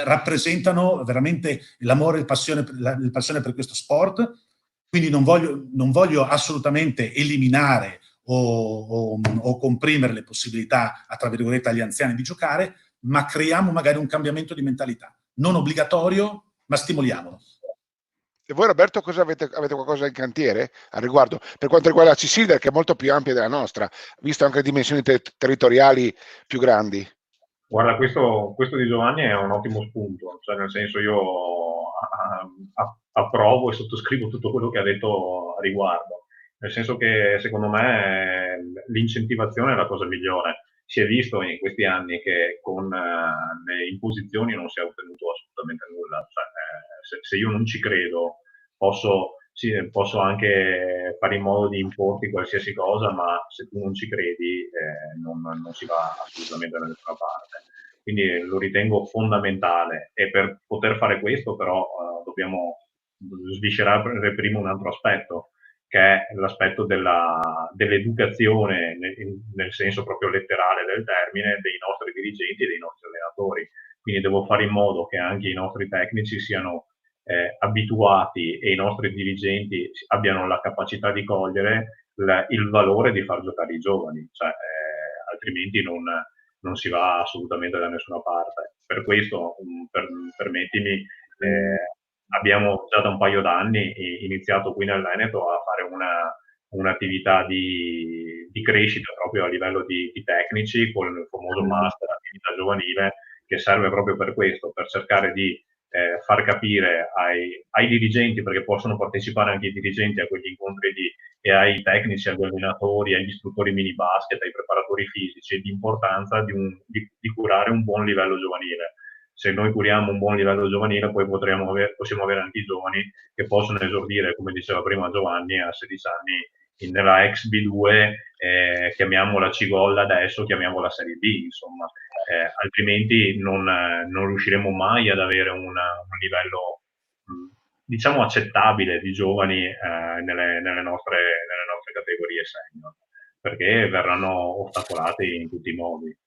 rappresentano veramente l'amore e il passione per questo sport, quindi non voglio assolutamente eliminare o comprimere le possibilità, tra virgolette, agli anziani di giocare, ma creiamo magari un cambiamento di mentalità, non obbligatorio, ma stimoliamolo. E voi Roberto cosa avete qualcosa in cantiere al riguardo? Per quanto riguarda la C-Silver, che è molto più ampia della nostra, visto anche le dimensioni territoriali più grandi. Guarda, questo di Giovanni è un ottimo spunto, cioè nel senso io approvo e sottoscrivo tutto quello che ha detto a riguardo, nel senso che secondo me l'incentivazione è la cosa migliore. Si è visto in questi anni che con le imposizioni non si è ottenuto assolutamente nulla, cioè, se io non ci credo posso anche fare in modo di importi qualsiasi cosa, ma se tu non ci credi non si va assolutamente da nessuna parte. Quindi lo ritengo fondamentale e per poter fare questo però dobbiamo sviscerare prima un altro aspetto, che è l'aspetto dell'educazione nel senso proprio letterale del termine dei nostri dirigenti e dei nostri allenatori. Quindi devo fare in modo che anche i nostri tecnici siano abituati e i nostri dirigenti abbiano la capacità di cogliere il valore di far giocare i giovani, cioè, altrimenti non si va assolutamente da nessuna parte. Per questo, permettimi, abbiamo già da un paio d'anni iniziato qui nel Veneto a fare un'attività di crescita proprio a livello di tecnici con il famoso master attività giovanile, che serve proprio per questo, per cercare di far capire ai dirigenti, perché possono partecipare anche i dirigenti a quegli incontri e ai tecnici, agli allenatori, agli istruttori mini basket, ai preparatori fisici, l'importanza di curare un buon livello giovanile. Se noi curiamo un buon livello giovanile, poi possiamo avere anche i giovani che possono esordire, come diceva prima Giovanni, a 16 anni nella ex B2, chiamiamola Cigolla adesso, chiamiamola Serie B, insomma. Altrimenti non riusciremo mai ad avere un livello diciamo accettabile di giovani nelle nostre categorie senior, perché verranno ostacolati in tutti i modi.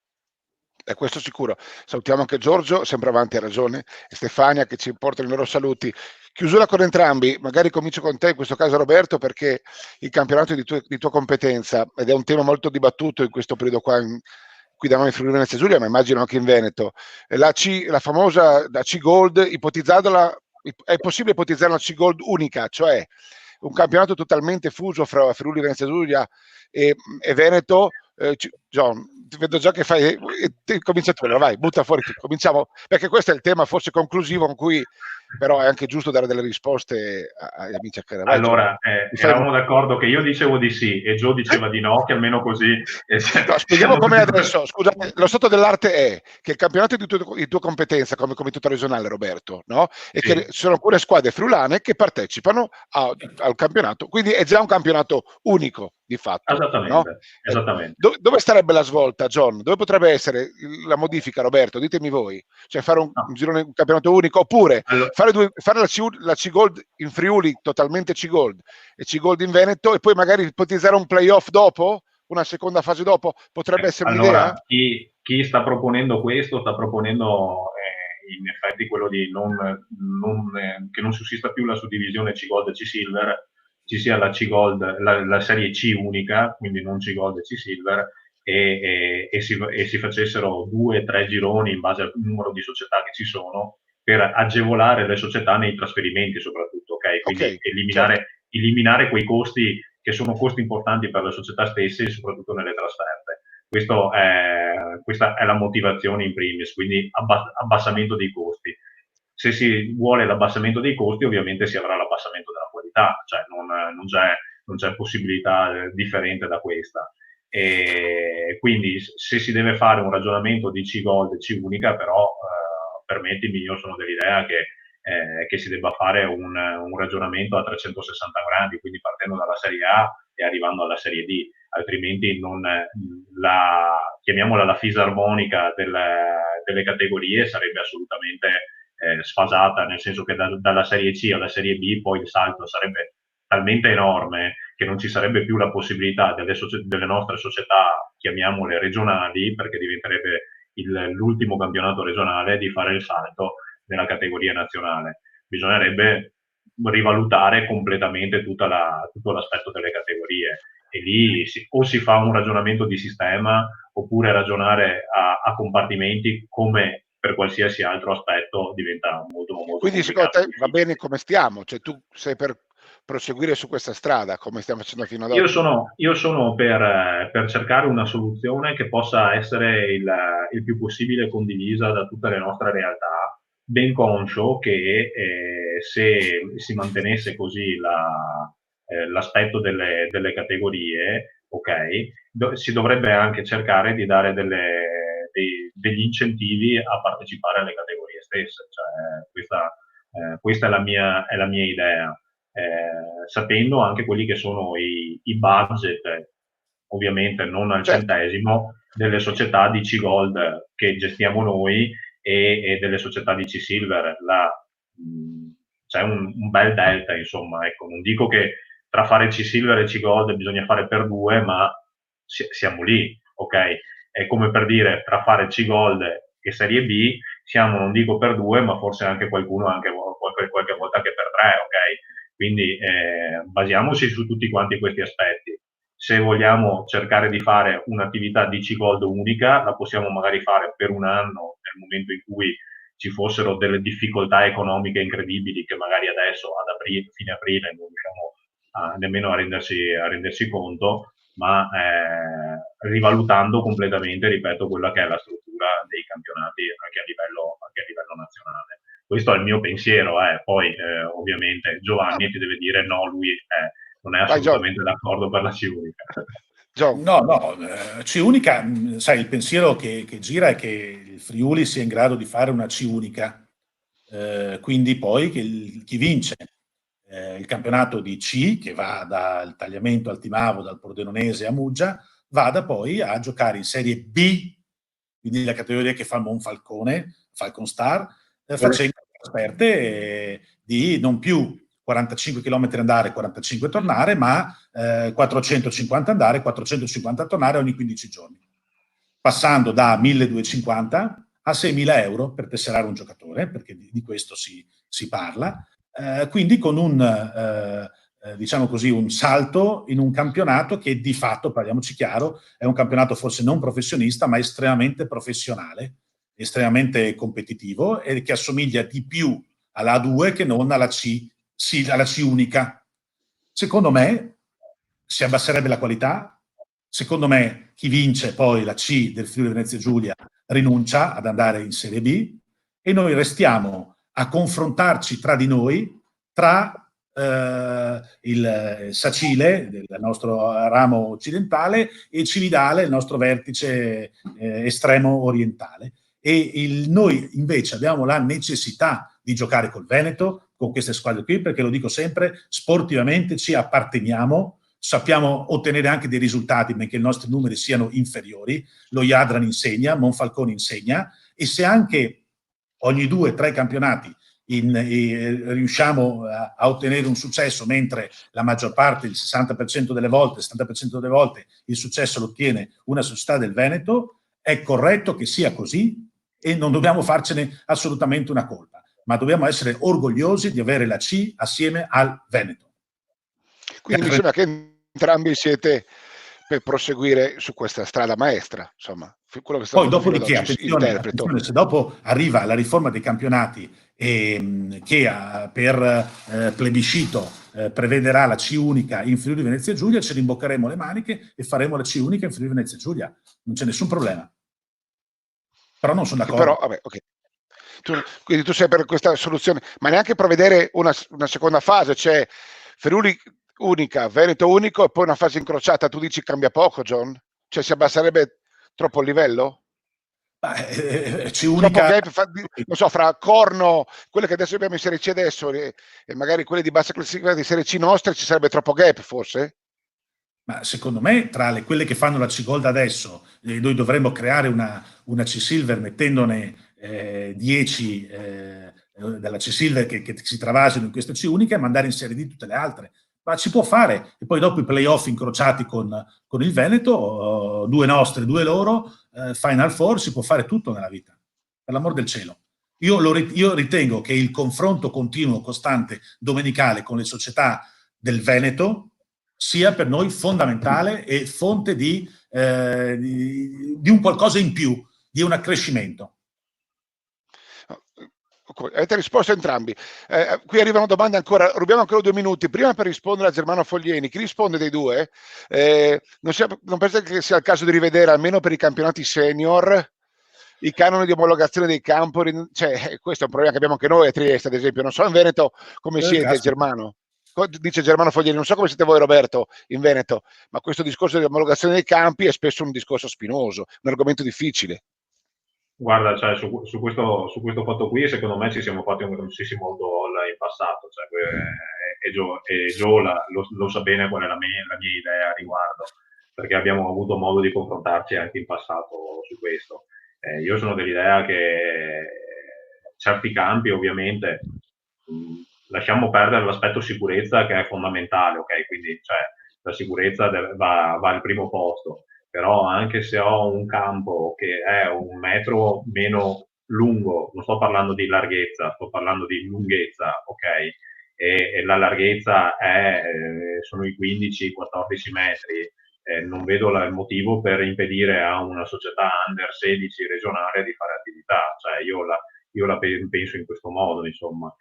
è questo sicuro. Salutiamo anche Giorgio, sempre avanti, ha ragione, e Stefania che ci portano i loro saluti. Chiusura con entrambi, magari comincio con te, in questo caso Roberto, perché il campionato è di tua competenza ed è un tema molto dibattuto in questo periodo qua, qui da noi in Friuli Venezia Giulia, ma immagino anche in Veneto. La famosa la C Gold, è possibile ipotizzare una C Gold unica, cioè un campionato totalmente fuso fra Friuli Venezia Giulia e Veneto. John, ti vedo già che fai, comincia tu, vai, butta fuori, cominciamo, perché questo è il tema forse conclusivo con cui però è anche giusto dare delle risposte agli amici a casa. Allora, eravamo d'accordo che io dicevo di sì e Joe diceva di no, che almeno così... No, spieghiamo com'è adesso. Scusate, lo stato dell'arte è che il campionato è di tua competenza come comitato regionale, Roberto, no? E sì, che ci sono alcune squadre friulane che partecipano al campionato, quindi è già un campionato unico di fatto. Esattamente, no? Esattamente. Dove starebbe la svolta, John? Dove potrebbe essere la modifica, Roberto? Ditemi voi. Cioè fare un girone, un campionato unico, oppure fare la C-Gold in Friuli, totalmente C-Gold, e C-Gold in Veneto, e poi magari ipotizzare un playoff dopo? Una seconda fase dopo? Potrebbe essere un'idea? Allora, chi sta proponendo questo sta proponendo in effetti quello di che non sussista più la suddivisione C-Gold e C-Silver, ci sia la C-Gold, la serie C unica, quindi non C-Gold e C-Silver, e si facessero 2-3 gironi in base al numero di società che ci sono, per agevolare le società nei trasferimenti soprattutto, ok? Quindi eliminare quei costi che sono costi importanti per le società stesse e soprattutto nelle trasferte. Questa è la motivazione in primis, quindi abbassamento dei costi. Se si vuole l'abbassamento dei costi, ovviamente si avrà l'abbassamento della qualità, cioè non c'è possibilità differente da questa. E quindi se si deve fare un ragionamento di C-Gold e C-Unica, però permettimi, io sono dell'idea che si debba fare un ragionamento a 360 gradi, quindi partendo dalla Serie A e arrivando alla Serie D, altrimenti chiamiamola la fisarmonica delle categorie sarebbe assolutamente sfasata, nel senso che dalla Serie C alla Serie B poi il salto sarebbe talmente enorme che non ci sarebbe più la possibilità delle nostre società, chiamiamole regionali, perché diventerebbe l'ultimo campionato regionale, di fare il salto nella categoria nazionale. Bisognerebbe rivalutare completamente tutto l'aspetto delle categorie, e lì o si fa un ragionamento di sistema oppure ragionare a compartimenti, come per qualsiasi altro aspetto diventa molto quindi secondo te va bene come stiamo? Cioè tu sei per proseguire su questa strada come stiamo facendo fino ad oggi? Io sono per cercare una soluzione che possa essere il più possibile condivisa da tutte le nostre realtà, ben conscio che se si mantenesse così l'aspetto delle categorie, ok, si dovrebbe anche cercare di dare degli incentivi a partecipare alle categorie stesse. Cioè, questa è la mia idea. Sapendo anche quelli che sono i budget, ovviamente non al centesimo, delle società di C-Gold che gestiamo noi e delle società di C-Silver. C'è un bel delta, insomma. Ecco, non dico che tra fare C-Silver e C-Gold bisogna fare per due, ma siamo lì, ok? È come per dire, tra fare C-Gold e Serie B siamo, non dico per due, ma forse anche qualcuno anche qualche volta che per tre, ok? Quindi basiamoci su tutti quanti questi aspetti. Se vogliamo cercare di fare un'attività di C-Gold unica, la possiamo magari fare per un anno, nel momento in cui ci fossero delle difficoltà economiche incredibili che magari adesso fine aprile non riusciamo nemmeno a rendersi conto, ma rivalutando completamente, ripeto, quella che è la struttura dei campionati anche a livello nazionale. Questo è il mio pensiero, poi ovviamente Giovanni ti deve dire no, lui non è assolutamente d'accordo per la C-Unica. No, C-Unica, sai, il pensiero che gira è che il Friuli sia in grado di fare una C-Unica, quindi poi chi vince il campionato di C, che va dal Tagliamento al Timavo, dal Pordenonese a Muggia, vada poi a giocare in Serie B, quindi la categoria che fa Monfalcone, Falcon Star, facendo trasferte di non più 45 km andare, 45 tornare, ma 450 andare, 450 tornare ogni 15 giorni. passando da 1.250 a 6.000 euro per tesserare un giocatore, perché di questo si parla, quindi con diciamo così, un salto in un campionato che di fatto, parliamoci chiaro, è un campionato forse non professionista, ma estremamente professionale, estremamente competitivo e che assomiglia di più alla A2 che non alla C unica. Secondo me si abbasserebbe la qualità, secondo me chi vince poi la C del Friuli Venezia Giulia rinuncia ad andare in Serie B e noi restiamo a confrontarci tra di noi, tra il Sacile, del nostro ramo occidentale, e Cividale, il nostro vertice estremo orientale. E noi invece abbiamo la necessità di giocare col Veneto, con queste squadre qui, perché lo dico sempre, sportivamente ci apparteniamo, sappiamo ottenere anche dei risultati, benché i nostri numeri siano inferiori. Lo Jadran insegna, Monfalcone insegna, e se anche ogni 2 o 3 campionati riusciamo a ottenere un successo, mentre la maggior parte, il 60% delle volte, il 70% delle volte, il successo lo ottiene una società del Veneto, è corretto che sia così e non dobbiamo farcene assolutamente una colpa, ma dobbiamo essere orgogliosi di avere la C assieme al Veneto. Quindi mi sembra che entrambi siete per proseguire su questa strada maestra, insomma. Quello che poi dopodiché, attenzione, se dopo arriva la riforma dei campionati che per plebiscito prevederà la C unica in Friuli Venezia Giulia, ci rimboccheremo le maniche e faremo la C unica in Friuli Venezia Giulia, non c'è nessun problema. Però non sono d'accordo. Però, vabbè, ok. Quindi tu sei per questa soluzione, ma neanche prevedere una seconda fase, cioè Friuli unica, Veneto unico e poi una fase incrociata. Tu dici cambia poco, John? Cioè si abbasserebbe troppo il livello? Troppo gap, non so, fra Corno, quelle che adesso abbiamo in Serie C adesso e magari quelle di bassa classifica di Serie C nostre, ci sarebbe troppo gap forse? Ma secondo me tra quelle che fanno la C-Gold adesso, noi dovremmo creare una C-Silver mettendone 10 della C-Silver che si travasino in questa C unica e mandare in Serie D tutte le altre. Ma ci può fare. E poi dopo i playoff incrociati con il Veneto, 2 nostre, 2 loro, Final Four, si può fare tutto nella vita, per l'amor del cielo. Io ritengo che il confronto continuo, costante, domenicale con le società del Veneto sia per noi fondamentale e fonte di un qualcosa in più, di un accrescimento. Avete risposto entrambi. Qui arrivano domande ancora, rubiamo ancora 2 minuti. Prima per rispondere a Germano Foglieni, chi risponde dei due? Non penso che sia il caso di rivedere, almeno per i campionati senior, i canoni di omologazione dei campi? Cioè, questo è un problema che abbiamo anche noi a Trieste, ad esempio. Non so in Veneto come siete, Germano. Dice Germano Foglieni, non so come siete voi, Roberto, in Veneto, ma questo discorso di omologazione dei campi è spesso un discorso spinoso, un argomento difficile. Guarda, cioè, su questo fatto qui, secondo me ci siamo fatti un grossissimo gol in passato, cioè, e Gio lo sa bene qual è la mia idea a riguardo, perché abbiamo avuto modo di confrontarci anche in passato su questo. Io sono dell'idea che certi campi, ovviamente, lasciamo perdere l'aspetto sicurezza che è fondamentale, ok? Quindi cioè, la sicurezza va al primo posto. Però anche se ho un campo che è 1 metro meno lungo, non sto parlando di larghezza, sto parlando di lunghezza, ok? E la larghezza sono i 15-14 metri, non vedo il motivo per impedire a una società under 16 regionale di fare attività, cioè io la penso in questo modo, insomma.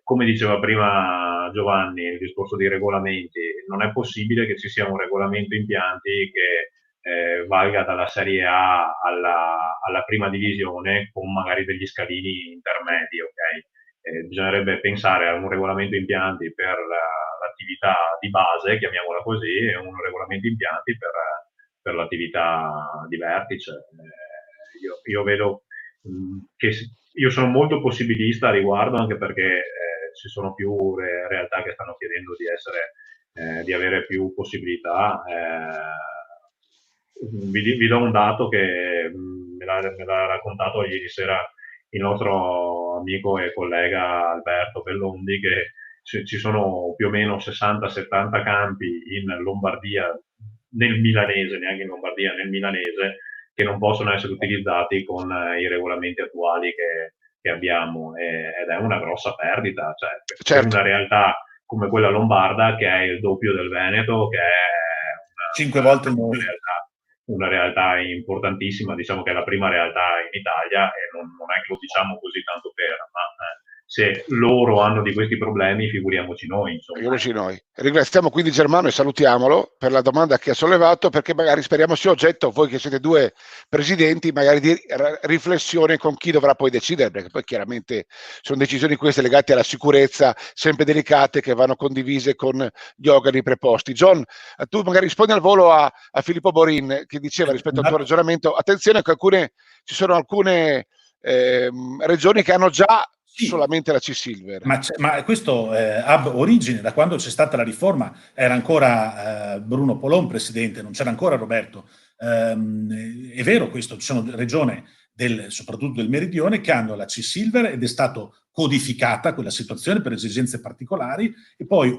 Come diceva prima Giovanni, il discorso dei regolamenti, non è possibile che ci sia un regolamento impianti che valga dalla Serie A alla prima divisione con magari degli scalini intermedi, ok? Bisognerebbe pensare a un regolamento impianti per l'attività di base, chiamiamola così, e un regolamento impianti per l'attività di vertice. Io vedo che io sono molto possibilista a riguardo, anche perché ci sono più realtà che stanno chiedendo di avere più possibilità. Vi do un dato che me l'ha raccontato ieri sera il nostro amico e collega Alberto Bellondi, che ci sono più o meno 60-70 campi in Lombardia, nel milanese, neanche in Lombardia, nel milanese, che non possono essere utilizzati con i regolamenti attuali che abbiamo, ed è una grossa perdita, cioè, per una realtà come quella lombarda, che è il doppio del Veneto, che è 5 volte una realtà importantissima, diciamo che è la prima realtà in Italia, e non è che lo diciamo così tanto ma se loro hanno di questi problemi, figuriamoci noi, insomma. Figuriamoci noi. Ringraziamo quindi Germano e salutiamolo per la domanda che ha sollevato, perché magari speriamo sia oggetto, voi che siete due presidenti, magari di riflessione con chi dovrà poi decidere, perché poi chiaramente sono decisioni queste legate alla sicurezza, sempre delicate, che vanno condivise con gli organi preposti. John, tu magari rispondi al volo a Filippo Borin, che diceva rispetto al tuo ragionamento, attenzione che ci sono alcune regioni che hanno già solamente la C-Silver. Ma questo ha origine da quando c'è stata la riforma, era ancora Bruno Polon presidente, non c'era ancora Roberto. È vero questo, ci sono regioni soprattutto del meridione che hanno la C-Silver, ed è stato codificata quella situazione per esigenze particolari, e poi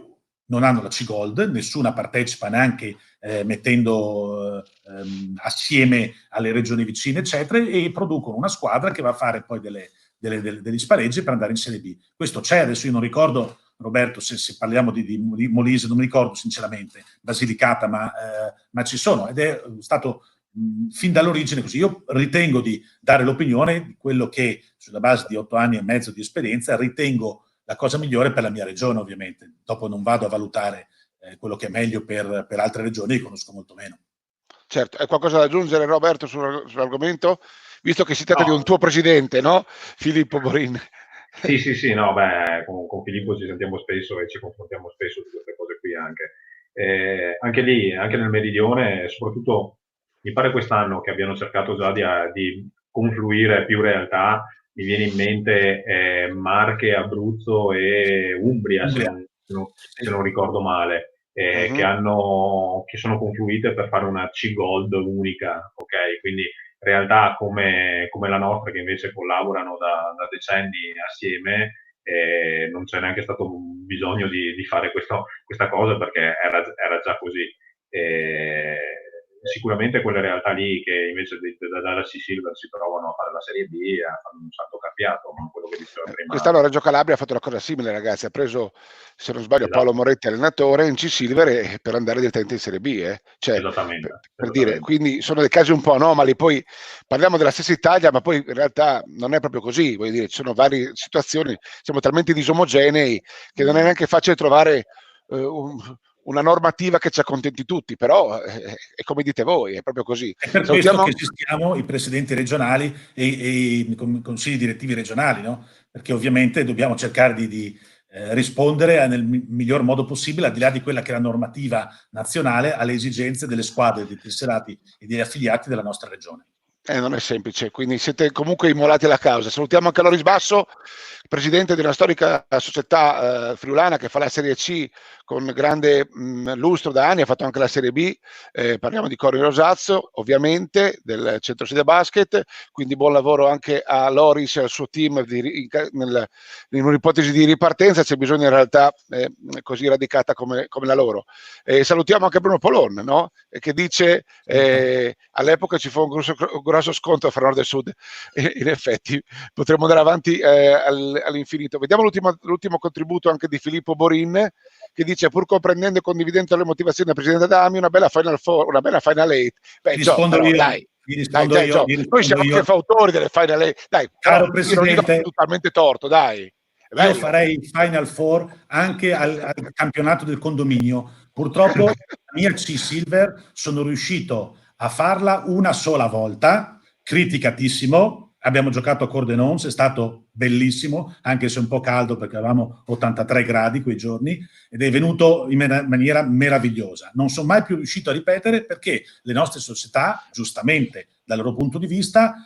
non hanno la C-Gold, nessuna partecipa neanche mettendo assieme alle regioni vicine, eccetera, e producono una squadra che va a fare poi degli spareggi per andare in Serie B. Questo c'è, adesso io non ricordo, Roberto, se parliamo di Molise, non mi ricordo sinceramente, Basilicata, ma ci sono, ed è stato fin dall'origine così. Io ritengo di dare l'opinione di quello che, sulla base di 8 anni e mezzo di esperienza, ritengo la cosa migliore per la mia regione, ovviamente. Dopo non vado a valutare quello che è meglio per altre regioni, li conosco molto meno. Certo, hai qualcosa da aggiungere, Roberto, sull'argomento? Visto che si tratta di un tuo presidente, no? Filippo Borin. Sì, no, con Filippo ci sentiamo spesso e ci confrontiamo spesso su queste cose qui anche. Anche lì, anche nel Meridione, soprattutto, mi pare quest'anno che abbiano cercato già di confluire più realtà. Mi viene in mente Marche, Abruzzo e Umbria, se non ricordo male, che sono confluite per fare una C-Gold unica, ok? Quindi realtà come la nostra, che invece collaborano da decenni assieme, non c'è neanche stato bisogno di fare questa cosa, perché era già così. Sicuramente quelle realtà lì che invece dalla C-Silver si trovano a fare la Serie B fanno un salto cambiato, ma quello che diceva prima. Quest'anno Reggio Calabria ha fatto una cosa simile, ragazzi, ha preso, se non sbaglio, Paolo Moretti allenatore in C-Silver per andare direttamente in Serie B. Cioè, esattamente. Dire, quindi sono dei casi un po' anomali, poi parliamo della stessa Italia, ma poi in realtà non è proprio così, voglio dire, ci sono varie situazioni, siamo talmente disomogenei che non è neanche facile trovare una normativa che ci accontenti tutti, però è come dite voi, è proprio così. È per questo che esistiamo i presidenti regionali e i consigli direttivi regionali, no? Perché ovviamente dobbiamo cercare di rispondere nel miglior modo possibile, al di là di quella che è la normativa nazionale, alle esigenze delle squadre, dei tesserati e degli affiliati della nostra regione. Non è semplice, quindi siete comunque immolati alla causa. Salutiamo anche Loris Basso, presidente di una storica società friulana che fa la Serie C con grande lustro da anni, ha fatto anche la Serie B, parliamo di Cori Rosazzo, ovviamente, del Centro-Sede Basket, quindi buon lavoro anche a Loris e al suo team in un'ipotesi di ripartenza, c'è bisogno in realtà così radicata come la loro. Salutiamo anche Bruno Polon, no? Che dice all'epoca ci fu un grosso scontro fra nord e sud, in effetti potremmo andare avanti all'infinito. Vediamo l'ultimo contributo anche di Filippo Borin, che dice: pur comprendendo e condividendo le motivazioni del presidente Adami, una bella Final Four, una bella Final Eight. Rispondo io. Noi siamo anche fautori delle Final Eight, dai, caro presidente, io totalmente torto, dai. Io farei il Final Four anche al campionato del condominio. Purtroppo la mia C-Silver sono riuscito a farla una sola volta, criticatissimo. Abbiamo giocato a Cordenons, è stato bellissimo, anche se un po' caldo perché avevamo 83 gradi quei giorni, ed è venuto in maniera meravigliosa. Non sono mai più riuscito a ripetere, perché le nostre società, giustamente dal loro punto di vista,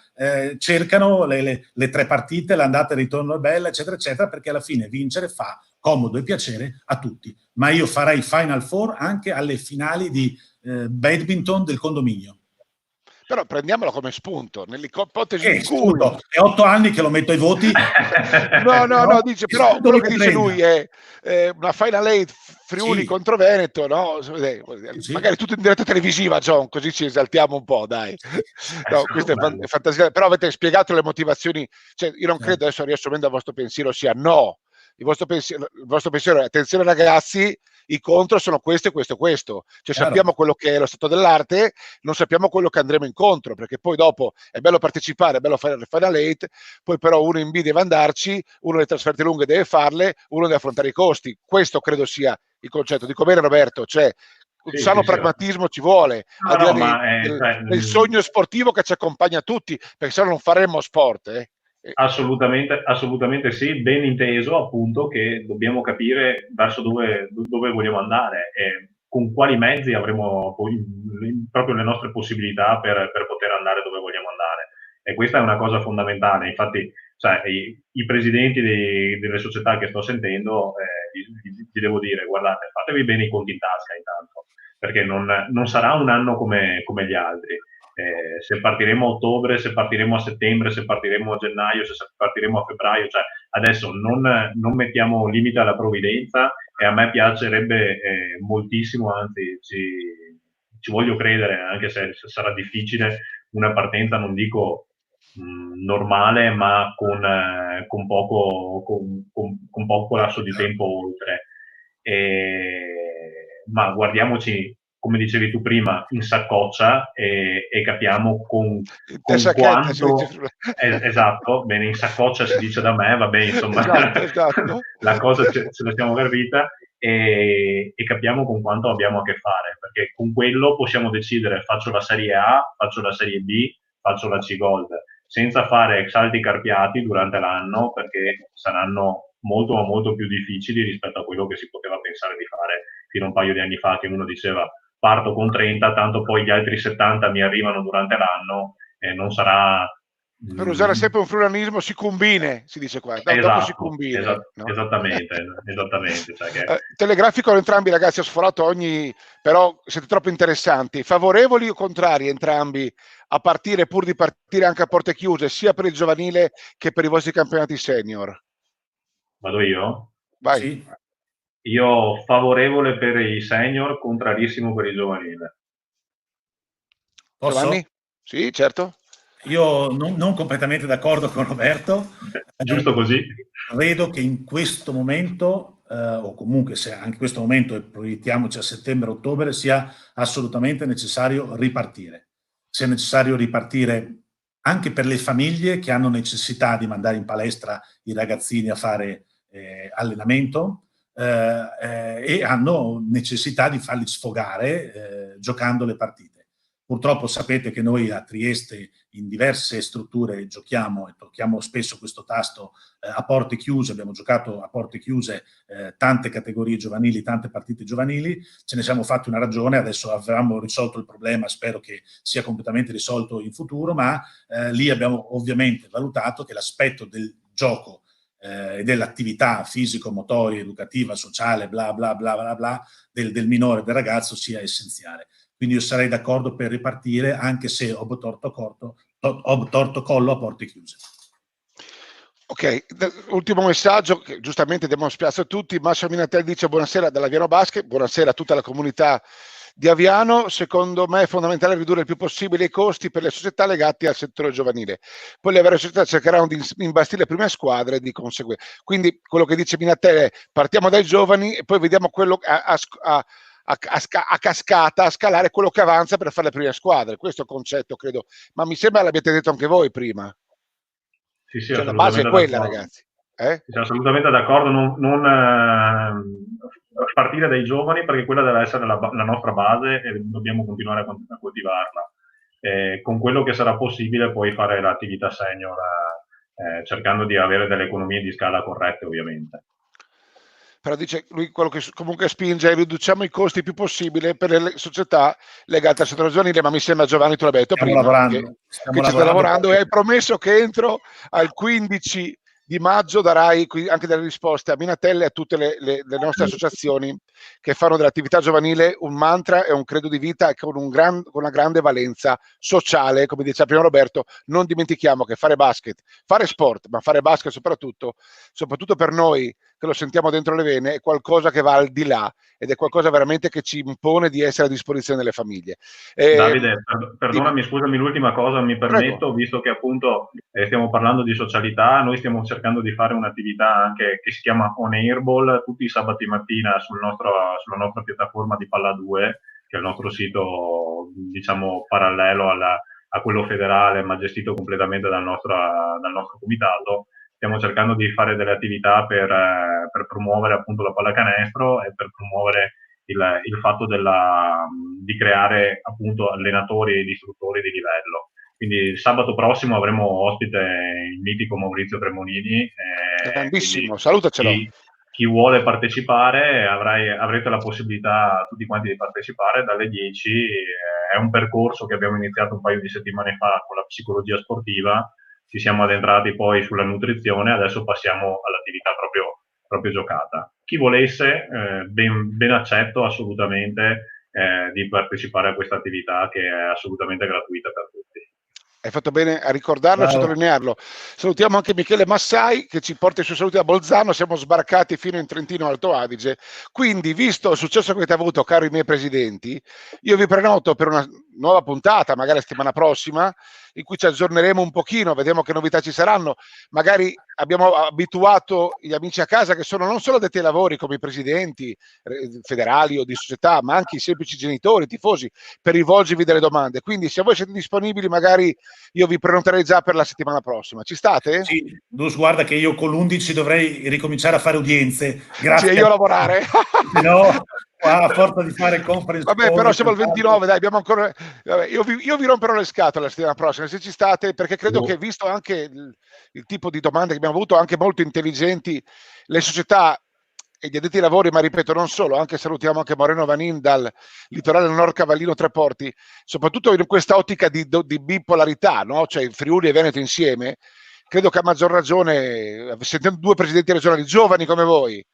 cercano le 3 partite, l'andata e il ritorno è bella, eccetera, eccetera, perché alla fine vincere fa comodo e piacere a tutti. Ma io farei il Final Four anche alle finali di badminton del condominio. però prendiamolo come spunto, nell'ipotesi in cui... È 8 anni che lo metto ai voti. No, dice, però quello che dice lui è una Final 8 Friuli contro Veneto, no? Magari tutto in diretta televisiva, John, così ci esaltiamo un po', dai. No, questa è fantasia, però avete spiegato le motivazioni, cioè io non credo, adesso riassumendo il vostro pensiero, sia no. Il vostro pensiero è: attenzione ragazzi, i contro sono questo e questo e questo, cioè sappiamo quello che è lo stato dell'arte, non sappiamo quello che andremo incontro, perché poi dopo è bello partecipare, è bello fare le Final 8, poi però uno in B deve andarci, uno le trasferte lunghe deve farle, uno deve affrontare i costi. Questo credo sia il concetto. Dico bene, Roberto? Cioè un sano pragmatismo ci vuole, al di là del sogno sportivo che ci accompagna tutti, perché se no non faremmo sport. Assolutamente sì, ben inteso appunto che dobbiamo capire verso dove vogliamo andare e con quali mezzi avremo poi proprio le nostre possibilità per poter andare dove vogliamo andare, e questa è una cosa fondamentale. Infatti i presidenti delle società che sto sentendo, gli devo dire: guardate, fatevi bene i conti in tasca intanto, perché non sarà un anno come gli altri. Se partiremo a ottobre, se partiremo a settembre, se partiremo a gennaio, se partiremo a febbraio, cioè adesso non mettiamo limite alla provvidenza, e a me piacerebbe moltissimo, anzi ci voglio credere, anche se sarà difficile, una partenza, non dico normale, ma con poco lasso di tempo oltre. Ma guardiamoci, come dicevi tu prima, in saccoccia e capiamo con quanto... esatto, bene, in saccoccia si dice da me, vabbè, insomma, esatto. La cosa ce la siamo garbita, e capiamo con quanto abbiamo a che fare, perché con quello possiamo decidere: faccio la Serie A, faccio la Serie B, faccio la C-Gold, senza fare salti carpiati durante l'anno, perché saranno molto molto più difficili rispetto a quello che si poteva pensare di fare fino a un paio di anni fa, che uno diceva: parto con 30, tanto poi gli altri 70 mi arrivano durante l'anno, e non sarà... Per usare sempre un friulanismo, si combine, si dice qua. Dopo si combine. No? Esattamente. Cioè che... Telegrafico entrambi, ragazzi, ho sforato però siete troppo interessanti. Favorevoli o contrari entrambi a partire, pur di partire anche a porte chiuse, sia per il giovanile che per i vostri campionati senior? Vado io? Vai. Sì. Io favorevole per i senior, contrarissimo per il giovanile. Posso? Giovanni? Sì, certo. Io non completamente d'accordo con Roberto. Giusto così. Credo che in questo momento, o comunque se anche in questo momento, e proiettiamoci a settembre-ottobre, sia assolutamente necessario ripartire. Sia necessario ripartire anche per le famiglie che hanno necessità di mandare in palestra i ragazzini a fare allenamento, e hanno necessità di farli sfogare giocando le partite. Purtroppo sapete che noi a Trieste in diverse strutture giochiamo e tocchiamo spesso questo tasto a porte chiuse. Abbiamo giocato a porte chiuse tante categorie giovanili, tante partite giovanili, ce ne siamo fatti una ragione. Adesso avevamo risolto il problema, spero che sia completamente risolto in futuro, ma lì abbiamo ovviamente valutato che l'aspetto del gioco e dell'attività fisico-motoria, educativa, sociale, bla bla bla bla bla, del minore, del ragazzo sia essenziale. Quindi io sarei d'accordo per ripartire, anche se ho torto collo a porte chiuse. Ok, ultimo messaggio che giustamente diamo spazio a tutti. Massimo Minatel dice: buonasera dalla Aviano Basket, buonasera a tutta la comunità di Aviano. Secondo me è fondamentale ridurre il più possibile i costi per le società legate al settore giovanile, poi le varie società cercheranno di imbastire le prime squadre di conseguenza. Quindi quello che dice Minatel è: partiamo dai giovani e poi vediamo quello a cascata, a scalare quello che avanza per fare le prime squadre. Questo è il concetto, credo, ma mi sembra l'abbiate detto anche voi prima. Sì, cioè, la base è quella, ragazzi. Sì, assolutamente d'accordo, non partire dai giovani, perché quella deve essere la nostra base e dobbiamo continuare a coltivarla. Con quello che sarà possibile poi fare l'attività senior, cercando di avere delle economie di scala corrette, ovviamente. Però dice lui, quello che comunque spinge è: riduciamo i costi il più possibile per le società legate al settore giovanile. Ma mi sembra, Giovanni, tu l'hai detto prima, che ci stai lavorando, e hai promesso che entro al 15 di maggio darai anche delle risposte a Minatel e a tutte le nostre associazioni che fanno dell'attività giovanile un mantra e un credo di vita con una grande valenza sociale, come diceva prima Roberto. Non dimentichiamo che fare basket, fare sport, ma fare basket soprattutto per noi che lo sentiamo dentro le vene, è qualcosa che va al di là ed è qualcosa veramente che ci impone di essere a disposizione delle famiglie. Davide, perdonami, scusami, l'ultima cosa mi permetto, Prego. visto che appunto stiamo parlando di socialità, noi stiamo cercando di fare un'attività anche che si chiama On Airball tutti i sabati mattina sulla nostra piattaforma di Palla 2, che è il nostro sito, diciamo, parallelo a quello federale, ma gestito completamente dal nostro comitato. Stiamo cercando di fare delle attività per promuovere appunto la pallacanestro e per promuovere il fatto di creare appunto allenatori ed istruttori di livello. Quindi il sabato prossimo avremo ospite il mitico Maurizio Tremonini. Grandissimo, salutacelo. Chi vuole partecipare avrete la possibilità tutti quanti di partecipare dalle 10. È un percorso che abbiamo iniziato un paio di settimane fa con la psicologia sportiva, ci siamo addentrati poi sulla nutrizione, adesso passiamo all'attività proprio giocata. Chi volesse, ben accetto assolutamente di partecipare a questa attività che è assolutamente gratuita per tutti. Hai fatto bene a ricordarlo e a sottolinearlo. Salutiamo anche Michele Massai che ci porta i suoi saluti da Bolzano, siamo sbarcati fino in Trentino Alto Adige, quindi visto il successo che avete avuto, cari miei presidenti, io vi prenoto per una nuova puntata, magari la settimana prossima, in cui ci aggiorneremo un pochino, vediamo che novità ci saranno, magari abbiamo abituato gli amici a casa che sono non solo addetti ai lavori come i presidenti federali o di società, ma anche i semplici genitori, tifosi, per rivolgervi delle domande, quindi se voi siete disponibili magari io vi prenoterei già per la settimana prossima, ci state? Sì, guarda che io con l'11 dovrei ricominciare a fare udienze, grazie. Sì, io a lavorare. No, a forza di fare conference. Vabbè, però siamo al 29, dai, abbiamo ancora. Vabbè, io vi romperò le scatole la settimana prossima, se ci state, perché credo che, visto anche il tipo di domande che abbiamo avuto, anche molto intelligenti, le società e gli addetti ai lavori, ma ripeto, non solo, anche salutiamo anche Moreno Vanin dal litorale del Nord Cavallino Tre Porti, soprattutto in questa ottica di bipolarità, no? Cioè Friuli e Veneto insieme, credo che a maggior ragione, sentendo due presidenti regionali giovani come voi,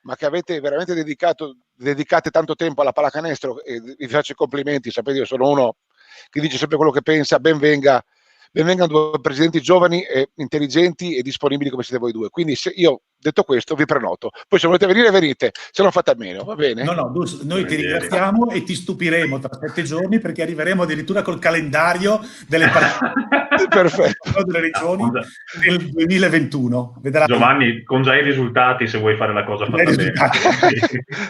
ma che avete veramente dedicate tanto tempo alla pallacanestro, e vi faccio i complimenti, sapete, io sono uno che dice sempre quello che pensa, benvengano due presidenti giovani e intelligenti e disponibili come siete voi due, quindi se io, detto questo, vi prenoto, poi se volete venire venite, se non fate a meno, va bene? No, noi ti ringraziamo e ti stupiremo tra 7 giorni perché arriveremo addirittura col calendario delle partite perfetto delle regioni del 2021. Vedrai. Giovanni, con già i risultati, se vuoi fare la cosa fatta bene.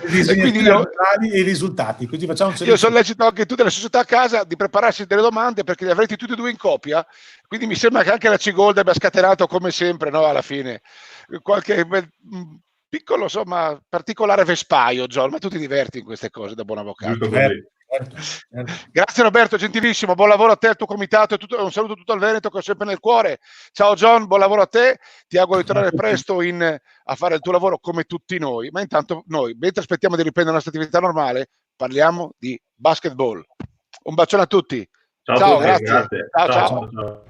I risultati, quindi facciamo. Io sollecito anche tutte le società a casa di prepararsi delle domande perché li avrete tutti e due in coppia, quindi mi sembra che anche la C-Gold abbia scatenato come sempre, no, alla fine qualche piccolo, insomma, particolare vespaio, John, ma tu ti diverti in queste cose da buon avvocato. Grazie Roberto, gentilissimo, buon lavoro a te, al tuo comitato, un saluto a tutto il Veneto che ho sempre nel cuore. Ciao John, buon lavoro a te, ti auguro di tornare presto a fare il tuo lavoro come tutti noi, ma intanto noi, mentre aspettiamo di riprendere la nostra attività normale, parliamo di basketball. Un bacione a tutti. Ciao, grazie. Ciao. Ciao.